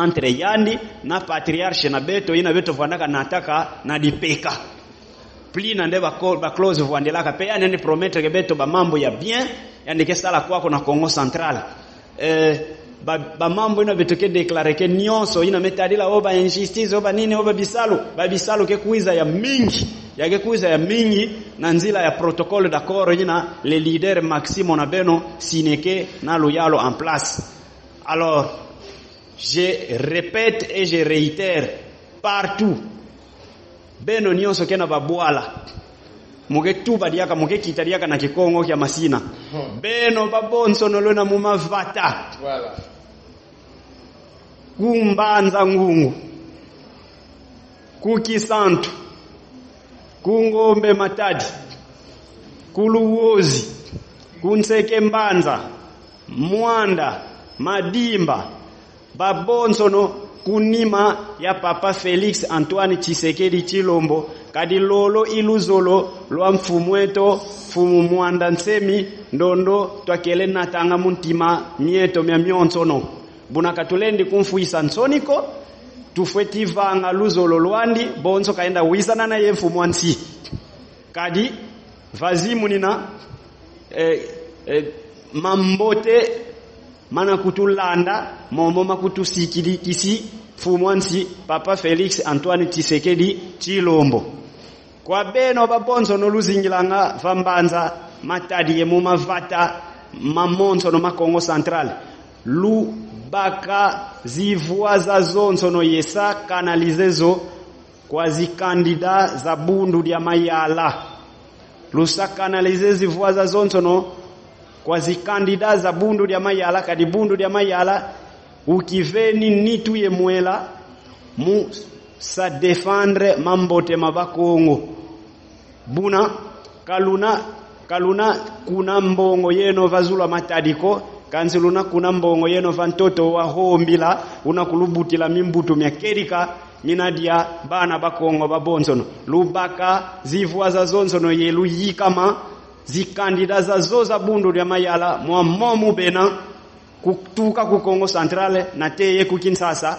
entre yandi na patriarche na beto ina beto voandaka nataka na dipeka plus nande ba clause voandelaka pe yani promettre que beto ba mambo ya bien yani ke sala kwako na Congo Central ba mambo ina betoke declarer que nyonso ina metadila oba injustice oba nini oba bisalu ke kuiza ya mingi yake kuiza ya mingi na nzila ya protocole d'accord ina les leaders Maximo na Beno Sineke na Loyalo en place. Alors je répète et je réitère partout Beno nyonso kena babwala muge tuba diaka muge kitariaka na kikongo kya masina beno babonso nolona mumavata Voilà. Kumbanza ngungu kukisantu kungombe matadi kuluwozi kunseke mbanza mwanda madimba babonso no kunima ya papa Felix Antoine Tshisekedi Chilombo kadi lolo iluzolo lwa mfumweto fumu mwanda nsemi ndondo twakele natanga muntima mieto mya myonsono buna katulendi kumfuisa nsoniko tufweti vanga luzolo lwandi bonso kaenda wisana na ye mfumu ansi kadi vazimu nina mambote mana kutulanda momo makutusikili kisi fumonsi papa Felix Antoine Tshisekedi Chilombo kwa beno babonzo no luzingilanga vambanza matadi ye mumavata mamonso no makongo central lu baka zivuaza zonso no yesa kanalizezo kwa zikandida za bundu dia mayala lusa kanalize zivuaza zonso no kwa zikandida za bundu dia mayala kadi bundu dia mayala ukiveni nitu ye mwela mu sa défendre mambote mabakongo buna kaluna kuna mbongo yeno vazula matadiko kanziluna kuna mbongo yeno vantoto wa hombila unakulubutila mimbutu myakerika minadia bana bakongo babonzono lubaka zivuaza zonzono yelu yikama zikandida za zoza bundu ya mayala mwa momu bena kutuka ku Congo Central na teye ku Kinshasa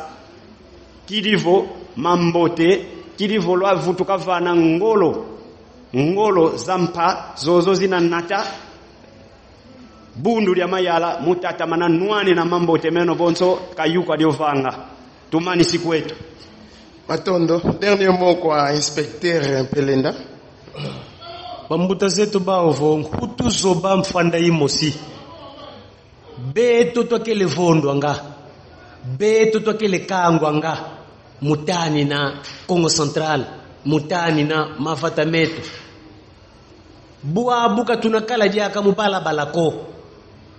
kidivo mambote kidivo lwa vutuka vana ngolo zampa zozo zina nata bundu ya mayala mutata mana nwani na mambote meno bonso kayuka diovanga tumani siku yetu Matondo, dernier mot kwa inspecteur Pelenda. Bambuta zetu baovo nkutu zoba mfanda imosi beto twakele vondo anga beto twakele kango anga mutani na Congo Central mutani na mafata metu buabu katunakala diaka mubala balako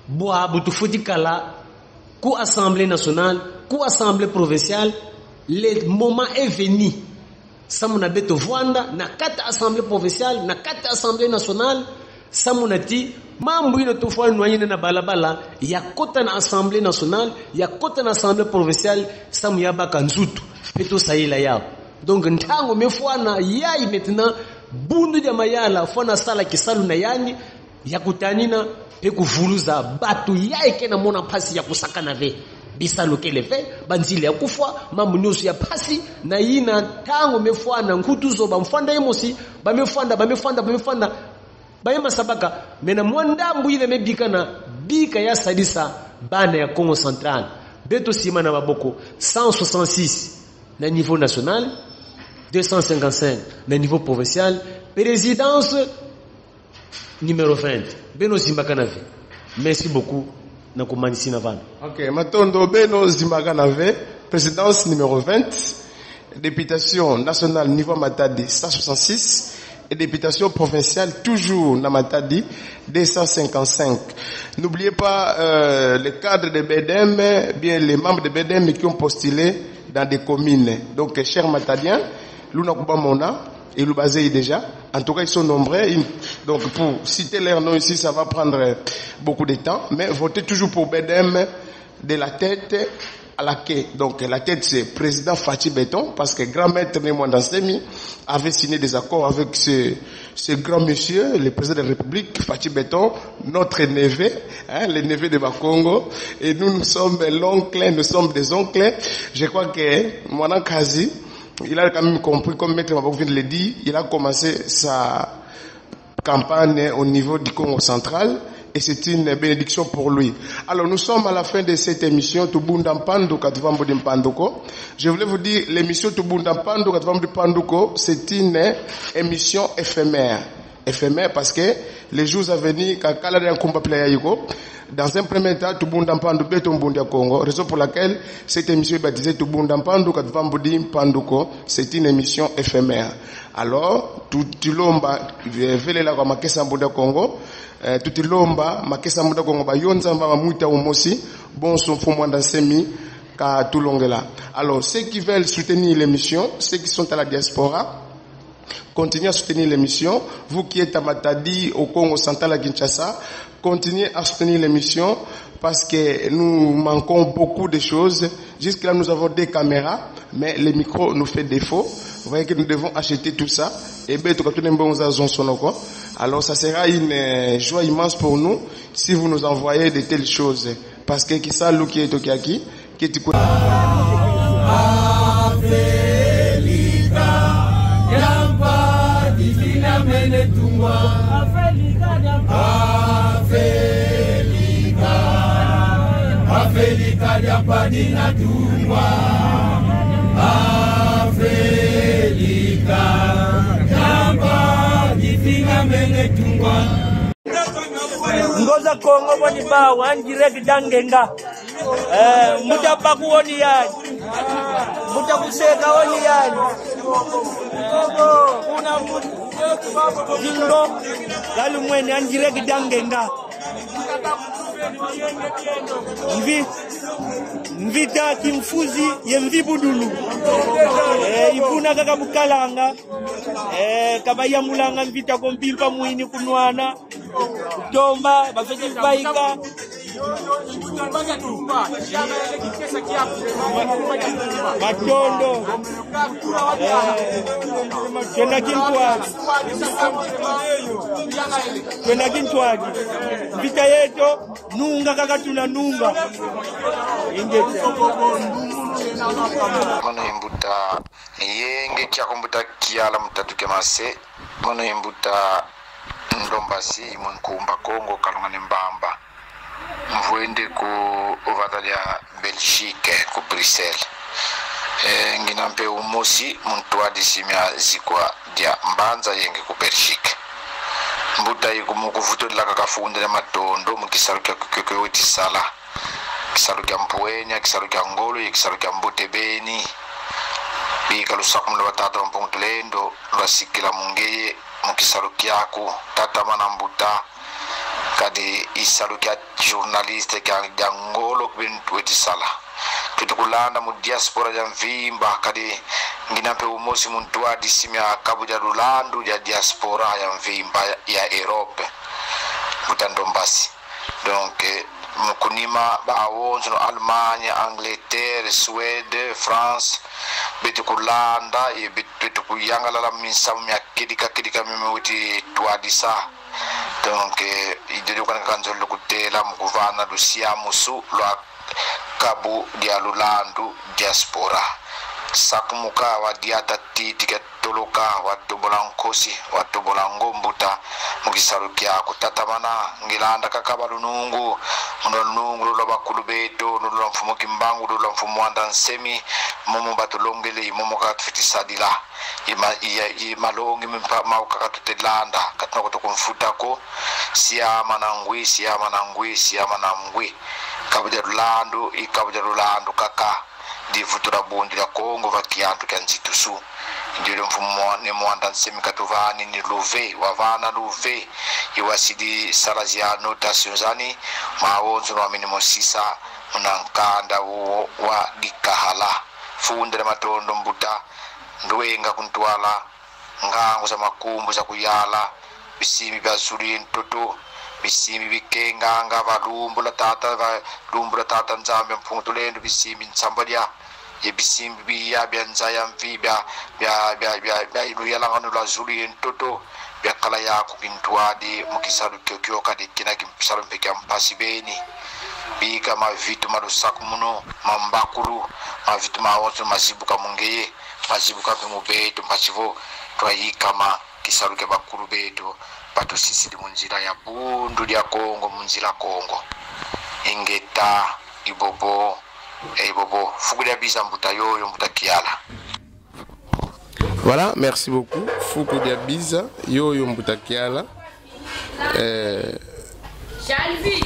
buabu tufutikala ku assemblée nationale ku assemblée provinciale. Le moment est venu. Samuna beto voanda na kata assemblée provinciale na kata assemblée nationale samuna ti mambo ino tofwa nwanyine na balabala ya kota na assemblée nationale ya kota na assemblée provinciale samu ya baka nzutu peto saila yao. Donc ntango mefwana yai maintenant bundu ya mayala fona sala kisalu na yani ya kutanina pe kuvuluza batu yai kena mona pasi ya kusakana ve bisalu keleve banzili ya kufwa mambo nyusu ya pasi na yina tango mefwana nkutuzo bamfanda emosi bamefanda bayema sabaka mena mwandambu ile mebika na bika ya sadisa bana ya Congo Central beto sima na baboko 166 na niveau national 255 na niveau provincial présidence numéro 20 beno simbaka na vie. Merci beaucoup. Ok, Matondo Beno Zimaganave, présidence numéro 20, députation nationale niveau Matadi 166 et députation provinciale toujours na Matadi 255. N'oubliez pas les cadres de BDM, bien les membres de BDM qui ont postulé dans des communes. Donc, chers Matadiens, Luna Kubamona et Loubazé déjà. En tout cas, ils sont nombreux. Donc, pour citer leurs noms ici, ça va prendre beaucoup de temps. Mais votez toujours pour BDM de la tête à la quai. Donc, la tête, c'est président Fatih Béton, parce que grand maître Némouanda Semi avait signé des accords avec ce grand monsieur, le président de la République, Fatih Béton, notre neveu, le neveu de Bakongo. Et nous sommes l'oncle, nous sommes des oncles. Je crois que Mouana Kazi, il a quand même compris, comme Maître Maboko vient de le dire, il a commencé sa campagne au niveau du Congo central et c'est une bénédiction pour lui. Alors nous sommes à la fin de cette émission Tubundampandu Katuvambo Pandoko. Je voulais vous dire, l'émission Tubundampandu Katuvambo Pandoko, c'est une émission éphémère. Éphémère parce que les jours à venir, dans un premier temps, Tubundampandu Betombundi Congo, raison pour laquelle cette émission est baptisée Tubundampandu Katuvambo Pandoko, c'est une émission éphémère. Alors, tout l'omba, vele la makesa mbunda Congo, tout l'omba, makesa mbunda Congo, ba yonza mba muita umosi, bon son fumwanda semi, ka tout l'ongela. Alors, ceux qui veulent soutenir l'émission, ceux qui sont à la diaspora, continuez à soutenir l'émission. Vous qui êtes à Matadi, au Congo central à Kinshasa, continuez à soutenir l'émission parce que nous manquons beaucoup de choses. Jusque-là, nous avons des caméras, mais le micro nous fait défaut. Vous voyez que nous devons acheter tout ça. Et alors, ça sera une joie immense pour nous si vous nous envoyez de telles choses. Parce que qui ça, qui est Tokiaki, qui est Afrika japadina tungwa Afrika jamba jifinga mene tungwa ngoza Kongo boni ba wanjire kidangenga muta bakuoni yani muta kuseka woni yani kuna jingo lalu mwene anjire kidangenga Mvita kimfuzi ye mvibudulu ipuna kaka bukalanga kaba yamulanga mvita kompimpa muini kunwana kutomba bafeje baika matondo twenda kintwagi mvita yeto nunga kaka tunanunga mono imbuta yenge kya kombuta kiala mutatuke mase mono imbuta ndombasi munkumba Kongo kalungane mbamba mvuende ku ovatalia Belgique ku Bruxelles nginampe umosi muntu adisimya zikwa dia mbanza yenge ku Belgique mbuta yikumukuvutola kakafundira matondo mukisaruka kukweti sala kisaruka mpuenya kisaruka ngolo kisaruka mbutebeni bikalusakumula batata mpuntulendo lwasikila mungeye mukisarukiako tata manambuta kadi isarukia journaliste kya ngolo kweti sala tutukulanda mu diaspora ya mvimba kadi nginampe umosi muntu adisimya kabuja rulandu ya diaspora ya mvimba ya Europe butandombasi donc mukunima baawonzo Allemagne, Angleterre, Suède, France betukulanda betukuyangala la minsamu ya kidika mimudi tuadisa donc idede kana kanzolo kutela mukuvana lusia musu lwa kabu dia lulandu diaspora sakumuka wa diata titika toloka wa tobolankosi wa tobolangombuta mukisarukia kutatamana ngilanda kakabalunungu munonungu lo bakulubeto lo mfumo kimbangu lo mfumo andansemi momo batulongele momo katfitisadila imalongi mauka katutelanda katna kutokumfutako siyama nangwi kabuja lulandu kaka di futura bondi la Kongo vakiantu kanzitusu ndilo mfumo ni mwanda nsemi katuvani ni luve wavana luve iwasidi salaziano tasionzani maonzo no minimo sisa unankanda wa dikahala fundira matondo mbuta nduwenga kuntwala ngango za makumbu za kuyala bisimi bya zuri ntoto bisimi bikenga nga valumbu la tata nzambe mpungutulendo bisimi nsambalya ye bisimi biya bya nzaya mvi bya iluyalangano la zuri ntoto bya kala yako kintwadi mukisalu kyokyo kadi kina kimpisalu mpekya mpasi beni bika mavitu malusaku muno mambakulu mavitu mawoto mazibuka mungeye mazibuka pemubeto mpachivo twayikama kisaluke bakulu betu patu sisi munzira ya bundu lya Kongo munzira Kongo ingeta ibobo fukulia biza mbuta yoyo mbuta kiala. Voilà, merci beaucoup. Fukulia biza yoyo mbuta kiala. Jalvi